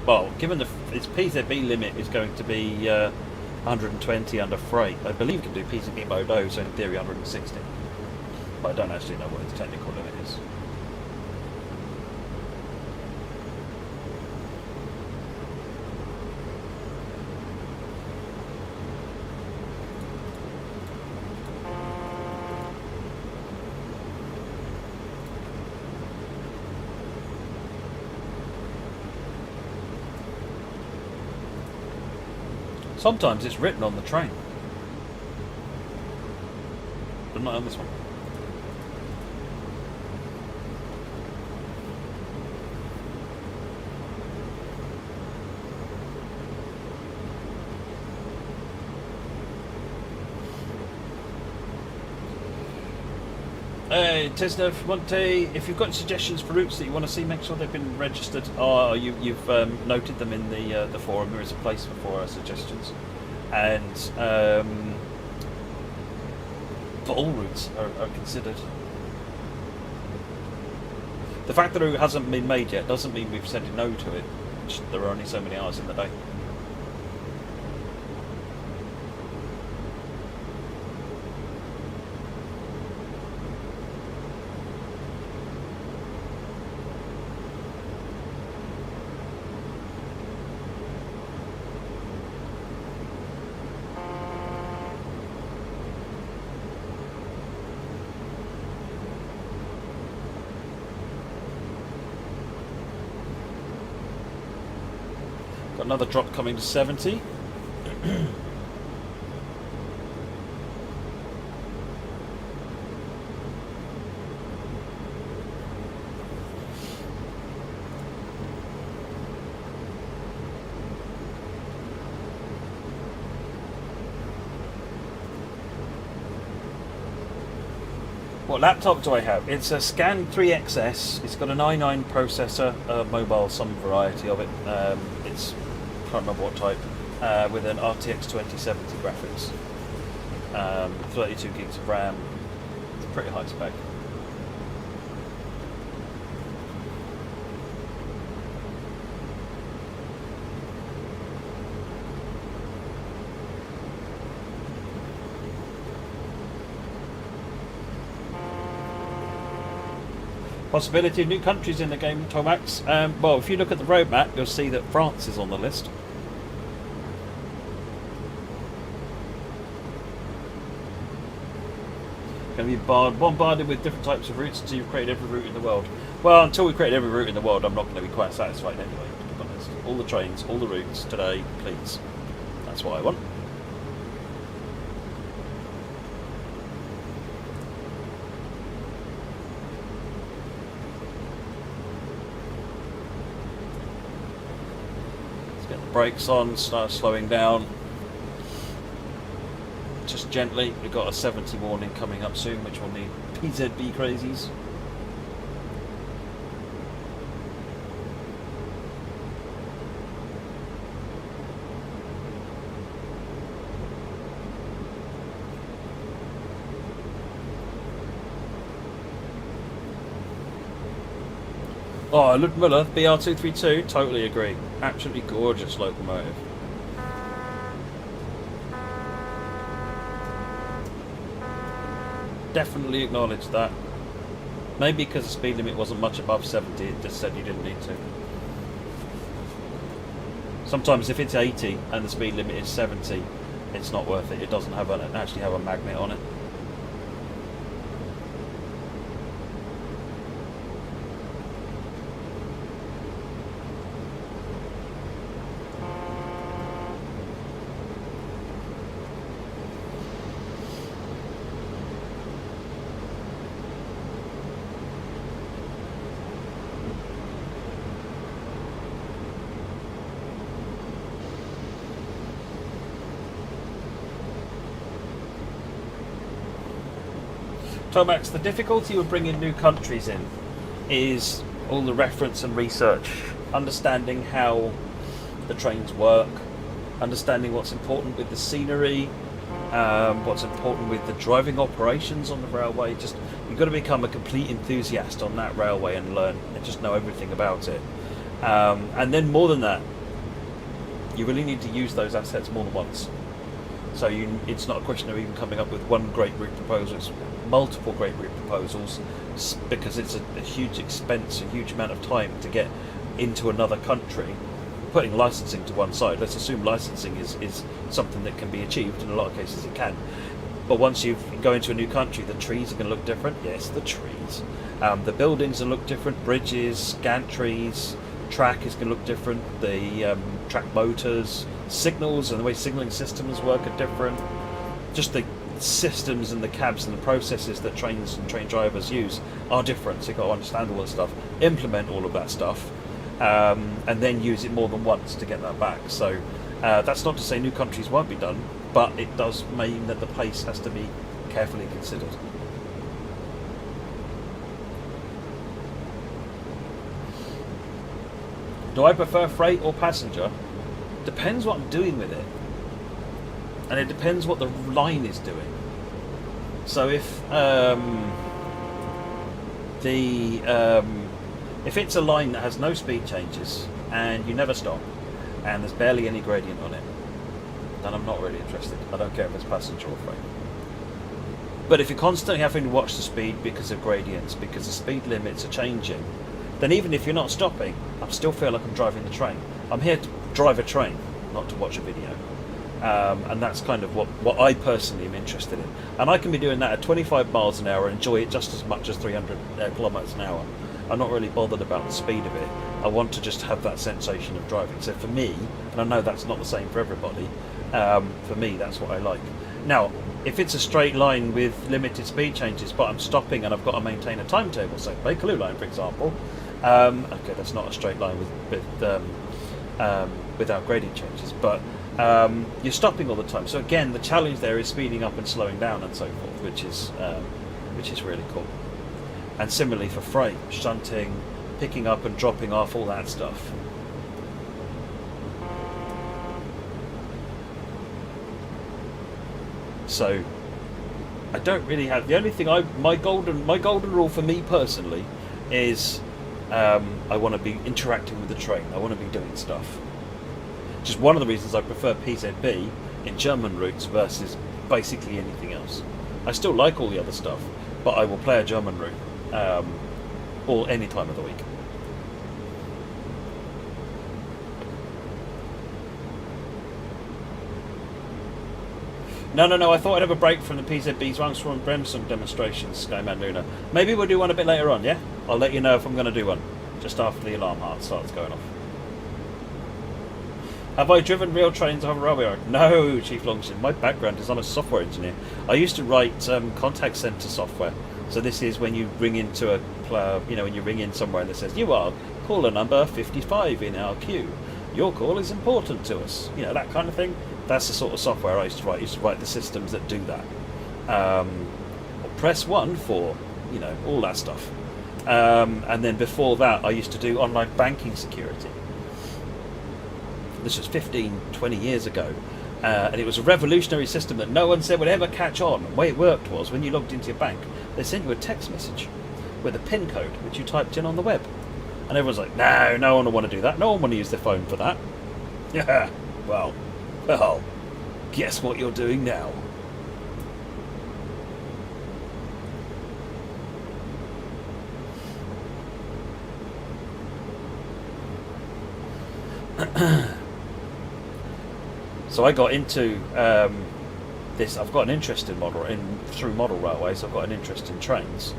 Well, given its PZB limit is going to be 120 under freight, I believe it can do PZB mode O, so in theory 160. But I don't actually know what its technical limit is. Sometimes it's written on the train, but not on this one. Hey, Tisna Monte, if you've got suggestions for routes that you want to see, make sure they've been registered. You've noted them in the forum. There is a place for suggestions, and all routes are considered. The fact that a route hasn't been made yet doesn't mean we've said no to it. There are only so many hours in the day. Got another drop coming to 70. What laptop do I have? It's a Scan 3XS. It's got an i9 processor, mobile, some variety of it. It's can't remember what type, with an RTX 2070 graphics, 32 gigs of RAM. It's pretty high spec. Possibility of new countries in the game, Tomax. Well, if you look at the roadmap, you'll see that France is on the list. Going to be bombarded with different types of routes until you've created every route in the world. Well, until we create every route in the world, I'm not going to be quite satisfied anyway, to be honest. All the trains, all the routes today, please. That's what I want. Let's get the brakes on, start slowing down. Just gently. We've got a 70 warning coming up soon, which will need PZB crazies. Oh, Ludmilla, BR232, totally agree. Absolutely gorgeous locomotive. Definitely acknowledge that. Maybe because the speed limit wasn't much above 70, it just said you didn't need to. Sometimes if it's 80 and the speed limit is 70, it's not worth it. It doesn't have actually have a magnet on it. Tomax, the difficulty with bringing new countries in is all the reference and research, understanding how the trains work, understanding what's important with the scenery, what's important with the driving operations on the railway. Just you've got to become a complete enthusiast on that railway and learn and just know everything about it. And then more than that, you really need to use those assets more than once. So it's not a question of even coming up with one great route proposal. It's multiple great route proposals, because it's a huge expense, a huge amount of time to get into another country. Putting licensing to one side, let's assume licensing is something that can be achieved. In a lot of cases it can. But once you go into a new country, the trees are going to look different. Yes, the trees. The buildings will look different. Bridges, gantries, track is going to look different. The track motors, signals, and the way signalling systems work are different. Just the systems and the cabs and the processes that trains and train drivers use are different. So you've got to understand all that stuff, implement all of that stuff, and then use it more than once to get that back. So that's not to say new countries won't be done, but it does mean that the pace has to be carefully considered. Do I prefer freight or passenger? Depends what I'm doing with it, and it depends what the line is doing. So if if it's a line that has no speed changes and you never stop and there's barely any gradient on it, then I'm not really interested. I don't care if it's passenger or freight. But if you're constantly having to watch the speed because of gradients, because the speed limits are changing, then even if you're not stopping, I still feel like I'm driving the train. I'm here to drive a train, not to watch a video. And that's kind of what I personally am interested in. And I can be doing that at 25 miles an hour and enjoy it just as much as 300 kilometres an hour. I'm not really bothered about the speed of it. I want to just have that sensation of driving. So for me, and I know that's not the same for everybody, for me that's what I like. Now, if it's a straight line with limited speed changes, but I'm stopping and I've got to maintain a timetable, say Bakerloo line for example, okay, that's not a straight line without gradient changes, but you're stopping all the time. So again, the challenge there is speeding up and slowing down and so forth, which is really cool. And similarly for freight, shunting, picking up and dropping off, all that stuff. So I don't really have, the only thing my golden rule for me personally is I want to be interacting with the train. I want to be doing stuff. Which is one of the reasons I prefer PZB in German routes versus basically anything else. I still like all the other stuff, but I will play a German route all any time of the week. No, I thought I'd have a break from the PZB's Rungstorm Bremsung demonstrations, Skyman Luna. Maybe we'll do one a bit later on, yeah? I'll let you know if I'm going to do one, just after the alarm heart starts going off. Have I driven real trains on a railway? No, Chief Longshin. My background is I'm a software engineer. I used to write contact center software. So this is when you ring into when you ring in somewhere and it says, you are caller number 55 in our queue. Your call is important to us. You know, that kind of thing. That's the sort of software I used to write. I used to write the systems that do that. Press 1 for, all that stuff. And then before that, I used to do online banking security. This was 15, 20 years ago. And it was a revolutionary system that no one said would ever catch on. The way it worked was, when you logged into your bank, they sent you a text message with a PIN code, which you typed in on the web. And everyone's like, no, no one will want to do that. No one want to use their phone for that. Yeah, well, guess what you're doing now? So I got into this. I've got an interest in through model railways. I've got an interest in trains,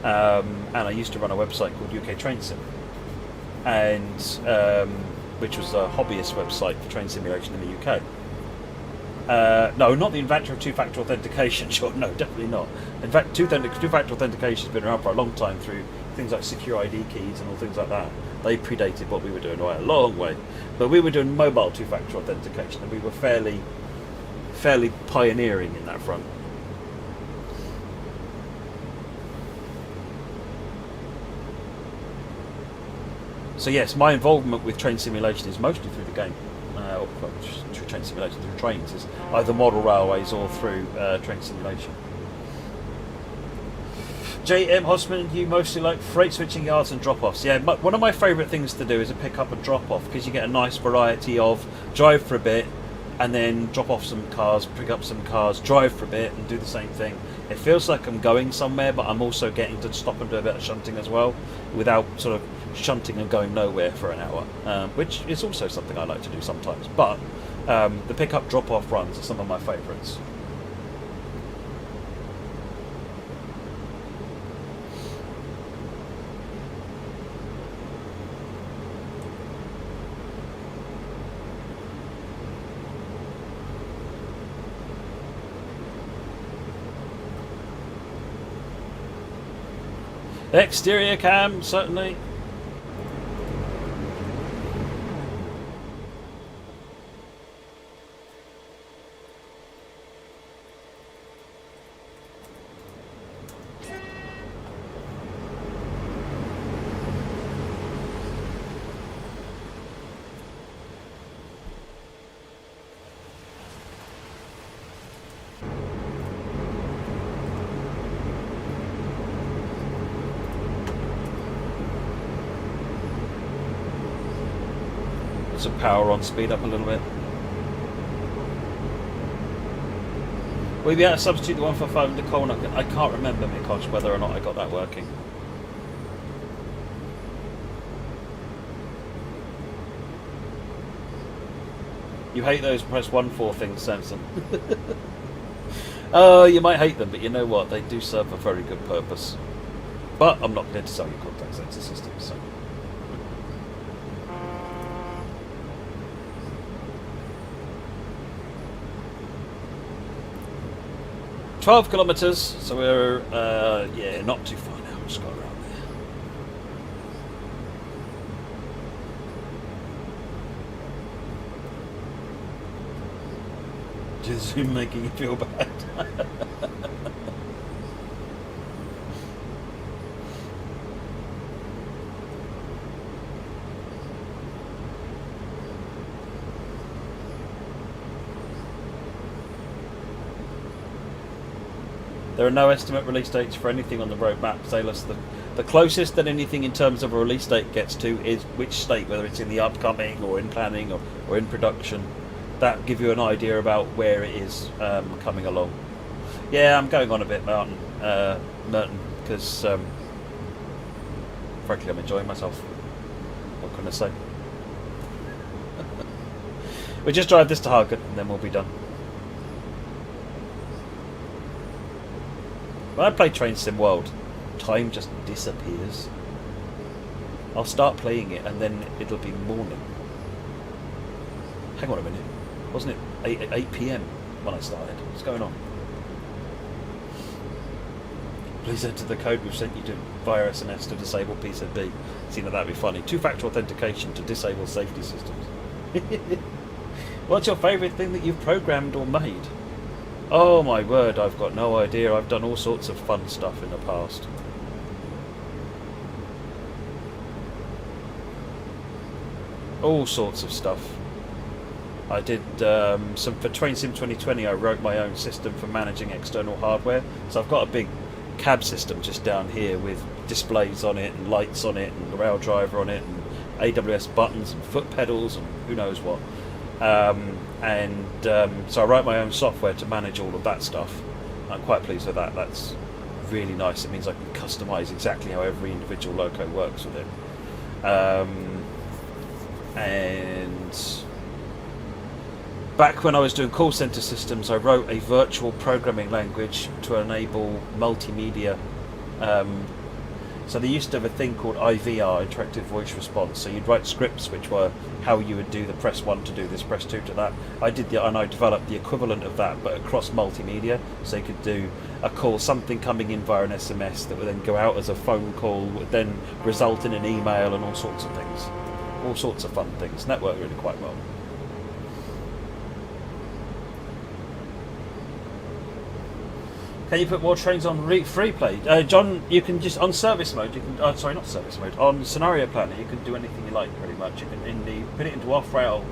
and I used to run a website called UK Train Sim, and which was a hobbyist website for train simulation in the UK. No, not the inventor of two-factor authentication. Sure, no, definitely not. In fact, two-factor authentication has been around for a long time through things like secure ID keys and all things like that. They predated what we were doing by a long way, but we were doing mobile two-factor authentication, and we were fairly pioneering in that front. So yes, my involvement with train simulation is mostly through the game, or through train simulation, through trains, is either model railways or through train simulation. J.M. Hosman, you mostly like freight switching yards and drop-offs. Yeah, one of my favourite things to do is a pick-up and drop-off, because you get a nice variety of drive for a bit, and then drop off some cars, pick up some cars, drive for a bit, and do the same thing. It feels like I'm going somewhere, but I'm also getting to stop and do a bit of shunting as well, without sort of shunting and going nowhere for an hour, which is also something I like to do sometimes. But the pick-up drop-off runs are some of my favourites. Exterior cam, certainly. Some power on, speed up a little bit. Will you be able to substitute the 145 into Colin? I can't remember, Mikosh, whether or not I got that working. You hate those press 1-4 things, Samson. Oh, you might hate them, but you know what? They do serve a very good purpose. But I'm not going to sell you contact sensor systems, so. 12 kilometres, so we're yeah, not too far now. Just got around there. Just making you feel bad. There are no estimate release dates for anything on the roadmap, Salus. The closest that anything in terms of a release date gets to is which state, whether it's in the upcoming or in planning or in production. That give you an idea about where it is coming along. Yeah, I'm going on a bit, Merton, because frankly I'm enjoying myself. What can I say? We just drive this to Hargate and then we'll be done. When I play Train Sim World, time just disappears. I'll start playing it and then it'll be morning. Hang on a minute. Wasn't it 8 PM when I started? What's going on? Please enter the code we've sent you to via SNS to disable PZB. See, now that'd be funny. Two-factor authentication to disable safety systems. What's your favourite thing that you've programmed or made? Oh my word, I've got no idea. I've done all sorts of fun stuff in the past. All sorts of stuff. I did some for Train Sim 2020. I wrote my own system for managing external hardware. So I've got a big cab system just down here with displays on it and lights on it and the rail driver on it and AWS buttons and foot pedals and who knows what. So I write my own software to manage all of that stuff. I'm quite pleased with that. That's really nice. It means I can customize exactly how every individual loco works with it. And back when I was doing call center systems, I wrote a virtual programming language to enable multimedia. So they used to have a thing called IVR, interactive voice response. So you'd write scripts which were how you would do the press 1 to do this, press 2 to that. I developed the equivalent of that, but across multimedia. So you could do a call, something coming in via an SMS that would then go out as a phone call, would then result in an email and all sorts of things. All sorts of fun things. And that worked really quite well. Can you put more trains on free play? John, you can just, on service mode, you can, sorry, not service mode, on scenario planner, you can do anything you like pretty much. You can put it into off-rail,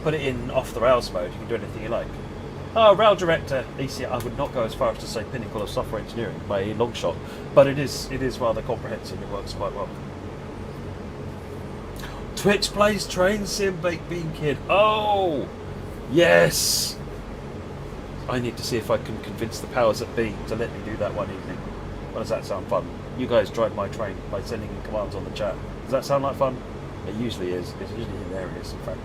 put it in off-the-rails mode, you can do anything you like. Oh, Rail Director, ECR, I would not go as far as to say pinnacle of software engineering by a long shot, but it is rather comprehensive, it works quite well. Twitch plays Train Sim Baked Bean Kid. Oh, yes! I need to see if I can convince the powers that be to let me do that one evening. Well, does that sound fun? You guys drive my train by sending in commands on the chat. Does that sound like fun? It usually is. It's usually hilarious, in fact.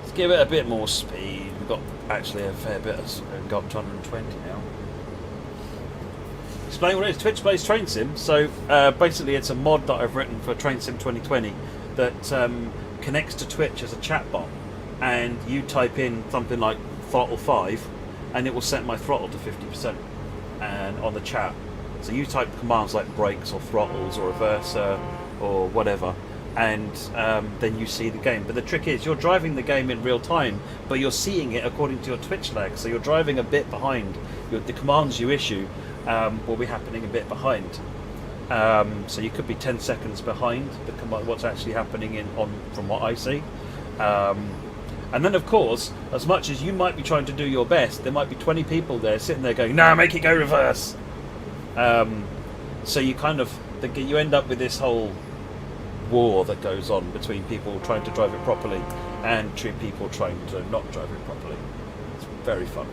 Let's give it a bit more speed. We've got actually a fair bit. We've got 220 now. Explain what it is. Twitch plays Train Sim. So basically it's a mod that I've written for Train Sim 2020 that connects to Twitch as a chatbot, and you type in something like throttle 5 and it will set my throttle to 50% and on the chat. So you type commands like brakes or throttles or reverser or whatever, and then you see the game. But the trick is you're driving the game in real time, but you're seeing it according to your Twitch lag, so you're driving a bit behind. The commands you issue will be happening a bit behind. So you could be 10 seconds behind what's actually happening from what I see. And then, of course, as much as you might be trying to do your best, there might be 20 people there sitting there going, "No, make it go reverse." So you you end up with this whole war that goes on between people trying to drive it properly and people trying to not drive it properly. It's very fun.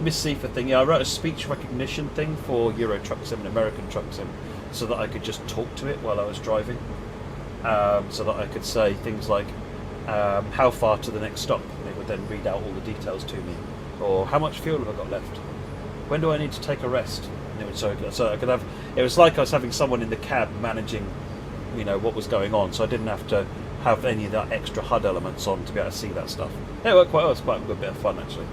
Miss Seafer thing, yeah, I wrote a speech recognition thing for Euro Truck Sim and American Truck Sim so that I could just talk to it while I was driving, so that I could say things like how far to the next stop, and it would then read out all the details to me, or how much fuel have I got left, when do I need to take a rest, and it would, so I could have, it was like I was having someone in the cab managing what was going on, so I didn't have to have any of that extra HUD elements on to be able to see that stuff. It worked quite well. It's quite a good bit of fun actually.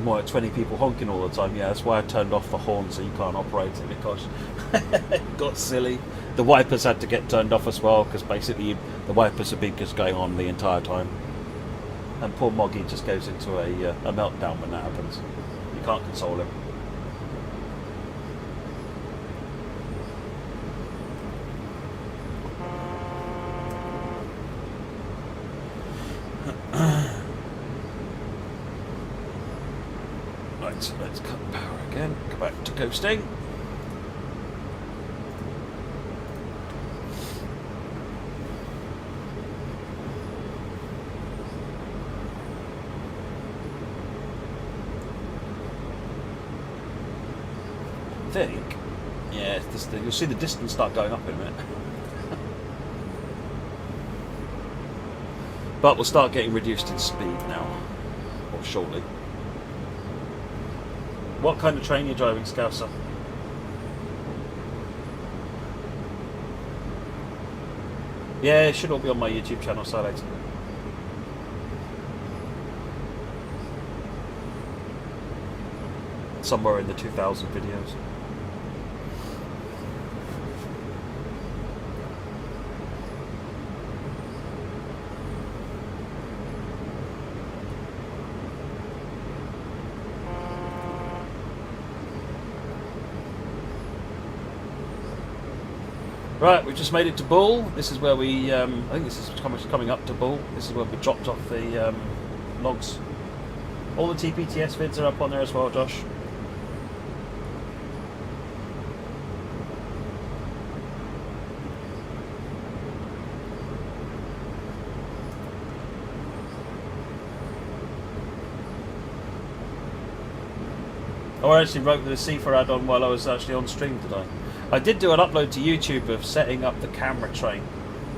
More like 20 people honking all the time. Yeah, that's why I turned off the horn so you can't operate it, because it got silly. The wipers had to get turned off as well, because basically the wipers have been just going on the entire time. And poor Moggy just goes into a meltdown when that happens. You can't console him. Let's cut power again. Go back to ghosting. I think, yeah, you'll see the distance start going up in a minute. But we'll start getting reduced in speed now, or shortly. What kind of train are you driving, Scouser? Yeah, it should all be on my YouTube channel, so later. Somewhere in the 2000 videos. Right, we've just made it to Bull. This is where we, I think this is coming up to Bull. This is where we dropped off the logs. All the TPTS vids are up on there as well, Josh. Oh, I actually wrote the C4 add-on while I was actually on stream today. I did do an upload to YouTube of setting up the camera train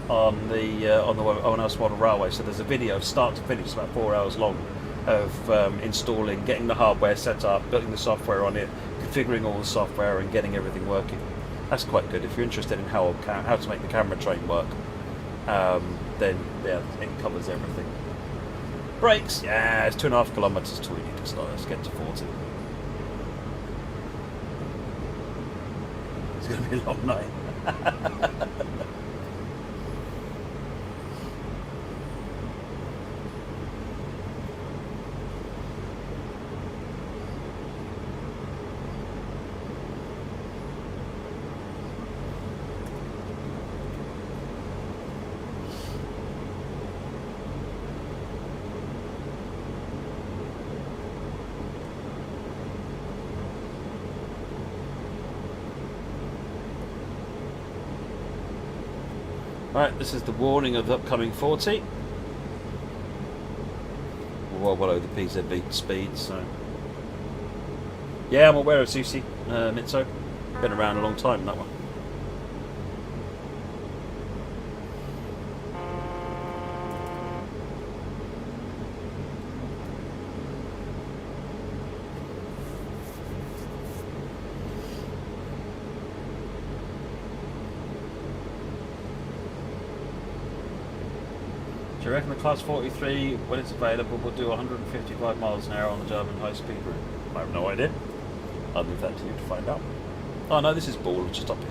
on the ONS Model Railway. So there's a video start to finish, about 4 hours long, of installing, getting the hardware set up, building the software on it, configuring all the software, and getting everything working. That's quite good if you're interested in how to make the camera train work. Then yeah, it covers everything. Brakes, yeah, it's 2.5 kilometers till we need to start. Let's get to 40. It's going to be a long night. Right, this is the warning of the upcoming 40. We're well below the PZB speed, so... Yeah, I'm aware of Susi, Mitso. Been around a long time, that one. Do you reckon the Class 43, when it's available, will do 155 miles an hour on the German high-speed route? I have no idea. I'll leave that to you to find out. Oh no, this is Ball, just up here.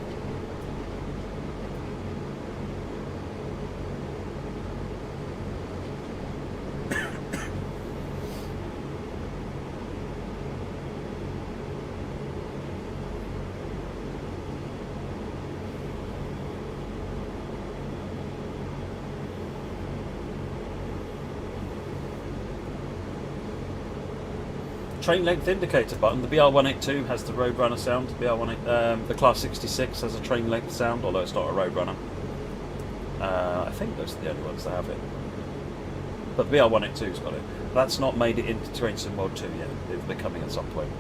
Train length indicator button. The BR182 has the Roadrunner sound. The Class 66 has a train length sound, although it's not a Roadrunner. I think those are the only ones that have it. But the BR182's got it. That's not made it into Train Sim Mod 2 yet. They're coming at some point.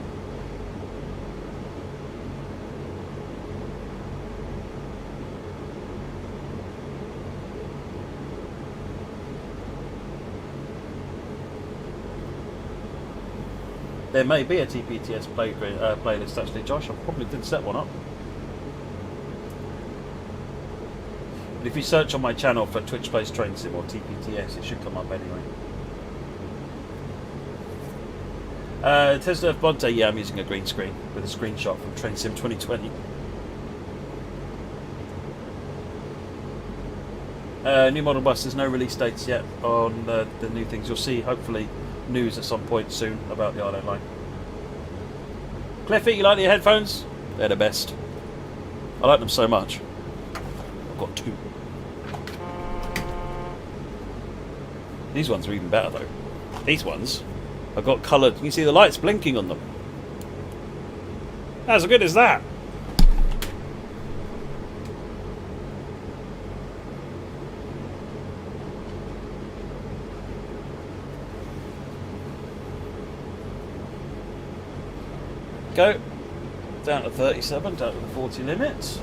There may be a TPTS playlist actually, Josh. I probably did set one up. But if you search on my channel for Twitch Plays Train Sim or TPTS, it should come up anyway. Tesla Bonte, yeah, I'm using a green screen with a screenshot from Train Sim 2020. New model bus, there's no release dates yet on the new things. You'll see, hopefully, news at some point soon about the Island Line. Cliffy, you like your headphones? They're the best. I like them so much. I've got 2. These ones are even better though. These ones have got coloured, you can see the lights blinking on them. How good is that? Go down to 37, down to the 40 limit.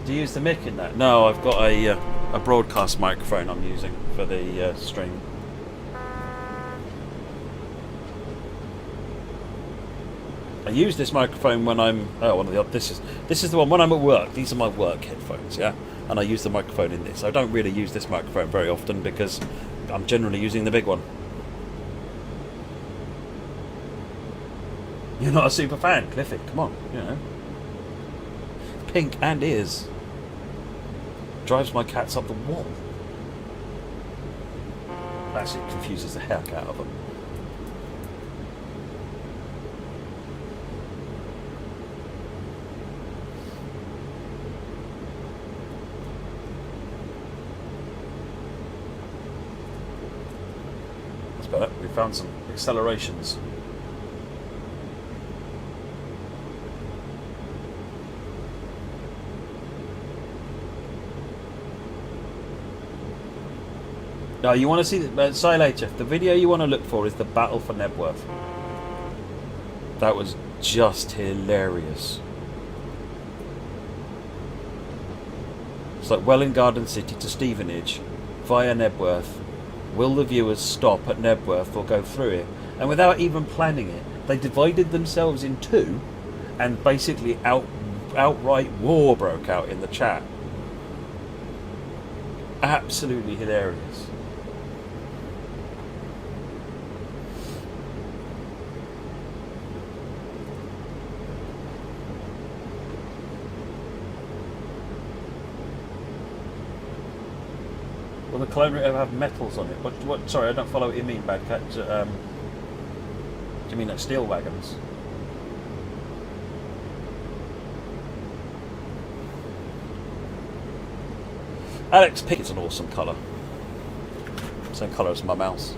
Do you use the mic in that? No, I've got a broadcast microphone I'm using for the stream. I use this microphone when I'm this is the one when I'm at work. These are my work headphones, yeah, and I use the microphone in this. I don't really use this microphone very often because I'm generally using the big one. You're not a super fan, Cliffy. Come on, you know. Pink and ears. Drives my cats up the wall. Actually confuses the heck out of them. Bert. We found some accelerations. No, you want to see Silage. The video you want to look for is the battle for Nebworth. That was just hilarious. It's like Welwyn Garden City to Stevenage via Nebworth. Will the viewers stop at Nebworth or go through it? And without even planning it, they divided themselves in two, and basically outright war broke out in the chat. Absolutely hilarious. Will the clone ever have metals on it? What? Sorry, I don't follow what you mean, Bad Cat. Do you mean like steel wagons? Alex Pink is an awesome colour. Same colour as my mouse.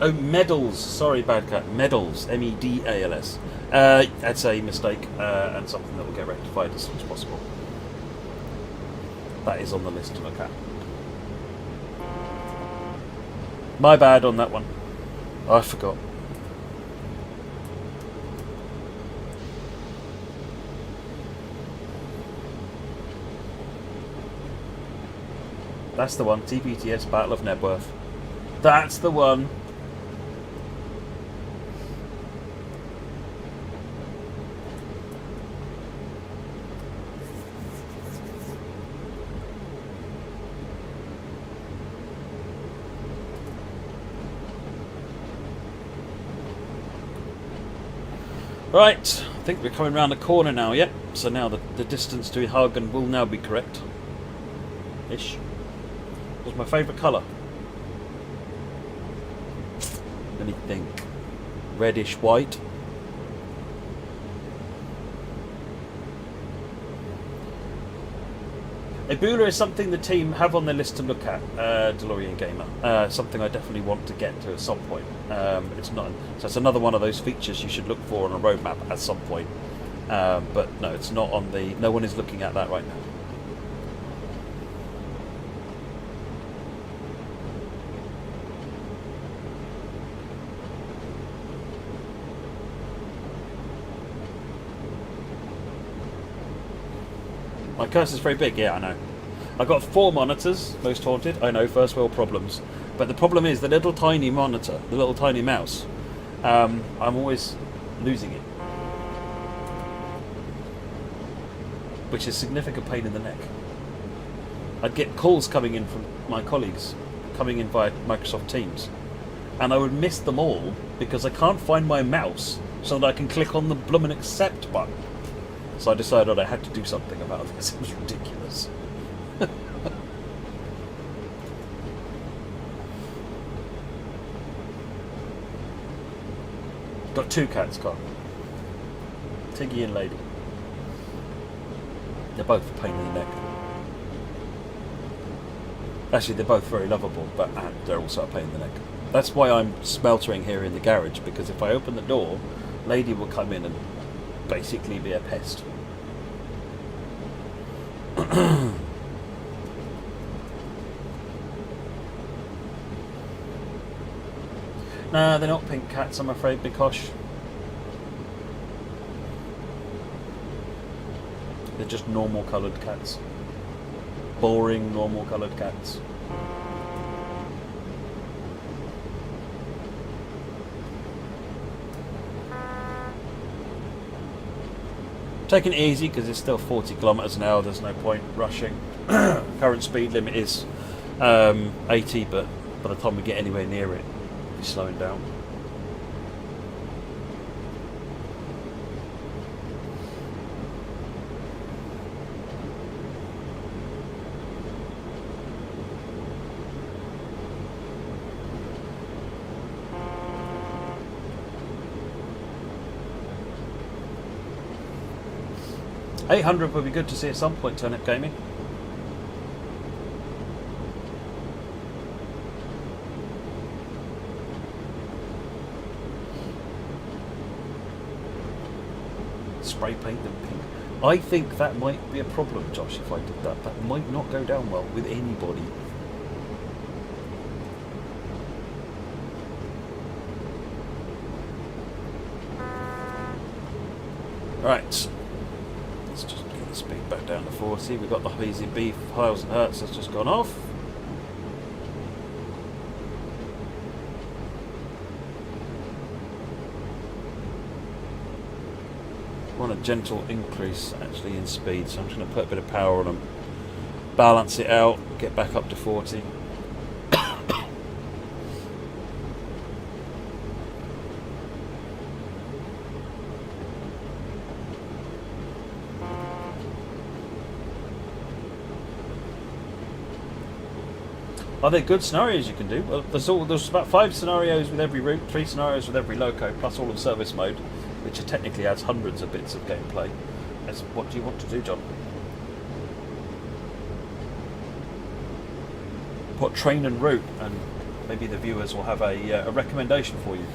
Oh, medals. Sorry, Bad Cat. Medals. M-E-D-A-L-S. That's a mistake and something that will get rectified as soon as possible. That is on the list to look at. My bad on that one. I forgot. That's the one. TPTS Battle of Nebworth. That's the one. Right, I think we're coming round the corner now, yep. So now the distance to Hagen will now be correct. Ish. What's my favourite colour? Let me think. Reddish white. Ebola is something the team have on their list to look at, DeLorean Gamer. Something I definitely want to get to at some point. It's not, so it's another one of those features you should look for on a roadmap at some point. But no, it's not on the. No one is looking at that right now. My cursor's very big, yeah, I know. I've got 4 monitors, most haunted, I know, first world problems. But the problem is the little tiny monitor, the little tiny mouse, I'm always losing it. Which is a significant pain in the neck. I'd get calls coming in from my colleagues, coming in via Microsoft Teams. And I would miss them all because I can't find my mouse so that I can click on the bloomin' accept button. So I decided I had to do something about this. It was ridiculous. Got 2 cats, Carl. Tiggy and Lady. They're both a pain in the neck. Actually, they're both very lovable, but they're also a pain in the neck. That's why I'm smeltering here in the garage, because if I open the door, Lady will come in and basically be a pest. Nah, they're not pink cats, I'm afraid, Bikosh. They're just normal coloured cats. Boring, normal coloured cats. Taking it easy because it's still 40 kilometres an hour, there's no point rushing. Current speed limit is 80, but by the time we get anywhere near it, we'll be slowing down. 800 would be good to see at some point, Turnip Gaming. Spray paint them pink. I think that might be a problem, Josh, if I did that. That might not go down well with anybody. Right. Let's just get the speed back down to 40. We've got the LZB 1000 hertz that's just gone off. I want a gentle increase actually in speed, so I'm just going to put a bit of power on them, balance it out, get back up to 40. Are there good scenarios you can do? Well, there's about 5 scenarios with every route, 3 scenarios with every loco, plus all of service mode, which technically adds hundreds of bits of gameplay. What do you want to do, John? Put train and route, and maybe the viewers will have a recommendation for you.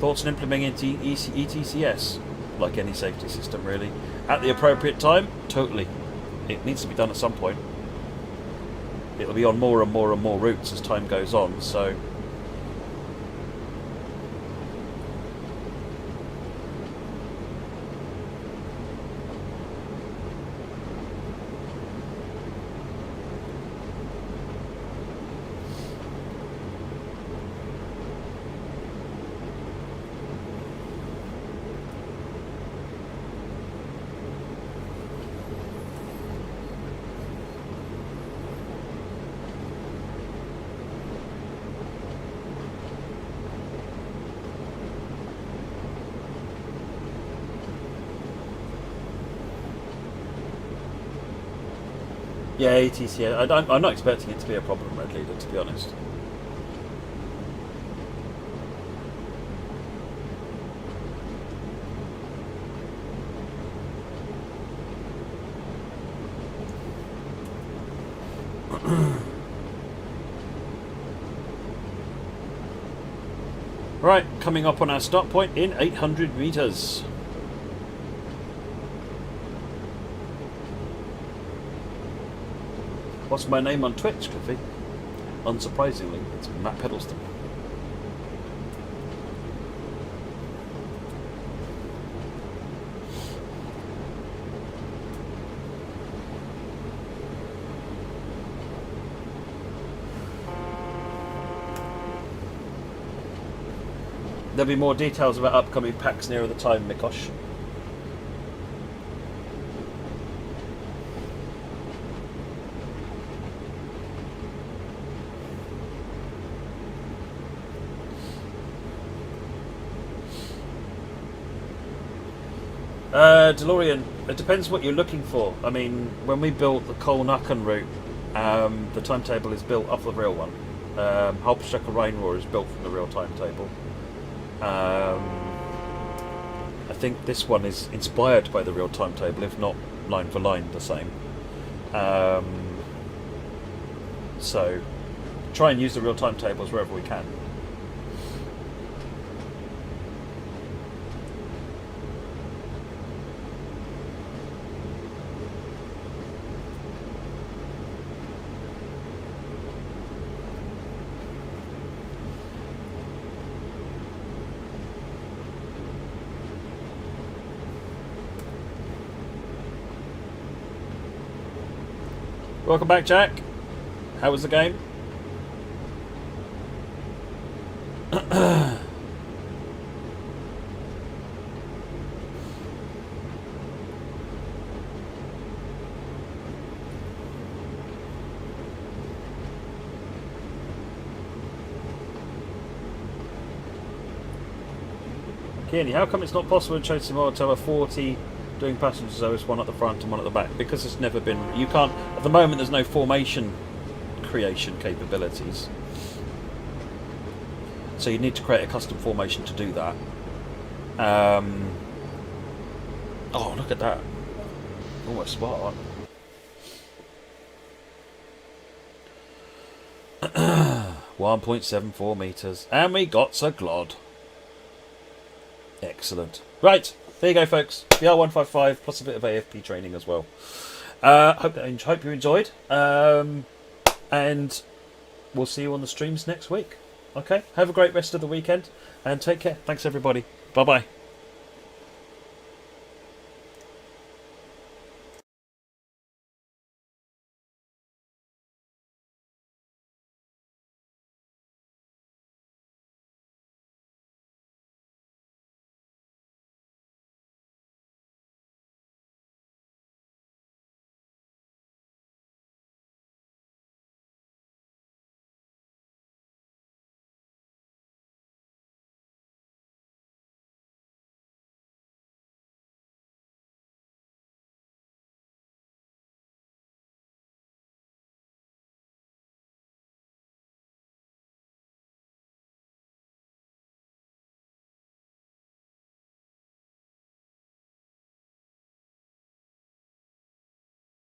Thoughts on implementing ETCS, like any safety system really, at the appropriate time? Totally. It needs to be done at some point. It'll be on more and more and more routes as time goes on, so... Yeah, ETCS. I'm not expecting it to be a problem, Red Leader, to be honest. Right, coming up on our start point in 800 meters. What's my name on Twitch, Cliffy? Unsurprisingly, it's Matt Peddleston. There'll be more details about upcoming packs nearer the time, Mikosh. DeLorean, it depends what you're looking for. I mean, when we built the Kolnakan route, the timetable is built off the real one. Hauptstrecke Rheinrohr is built from the real timetable. I think this one is inspired by the real timetable, if not line for line the same. So, try and use the real timetables wherever we can. Welcome back, Jack. How was the game? Kearney, how come it's not possible in Chosimora to have a 40 doing passenger service, one at the front and one at the back? Because it's never been... You can't... At the moment, there's no formation creation capabilities. So you need to create a custom formation to do that. Oh, look at that. Almost spot on. 1.74 meters, and we got a glod. Excellent. Right, there you go, folks. The R155 plus a bit of AFP training as well. Hope you enjoyed, and we'll see you on the streams next week. Okay, have a great rest of the weekend, and take care. Thanks, everybody. Bye bye.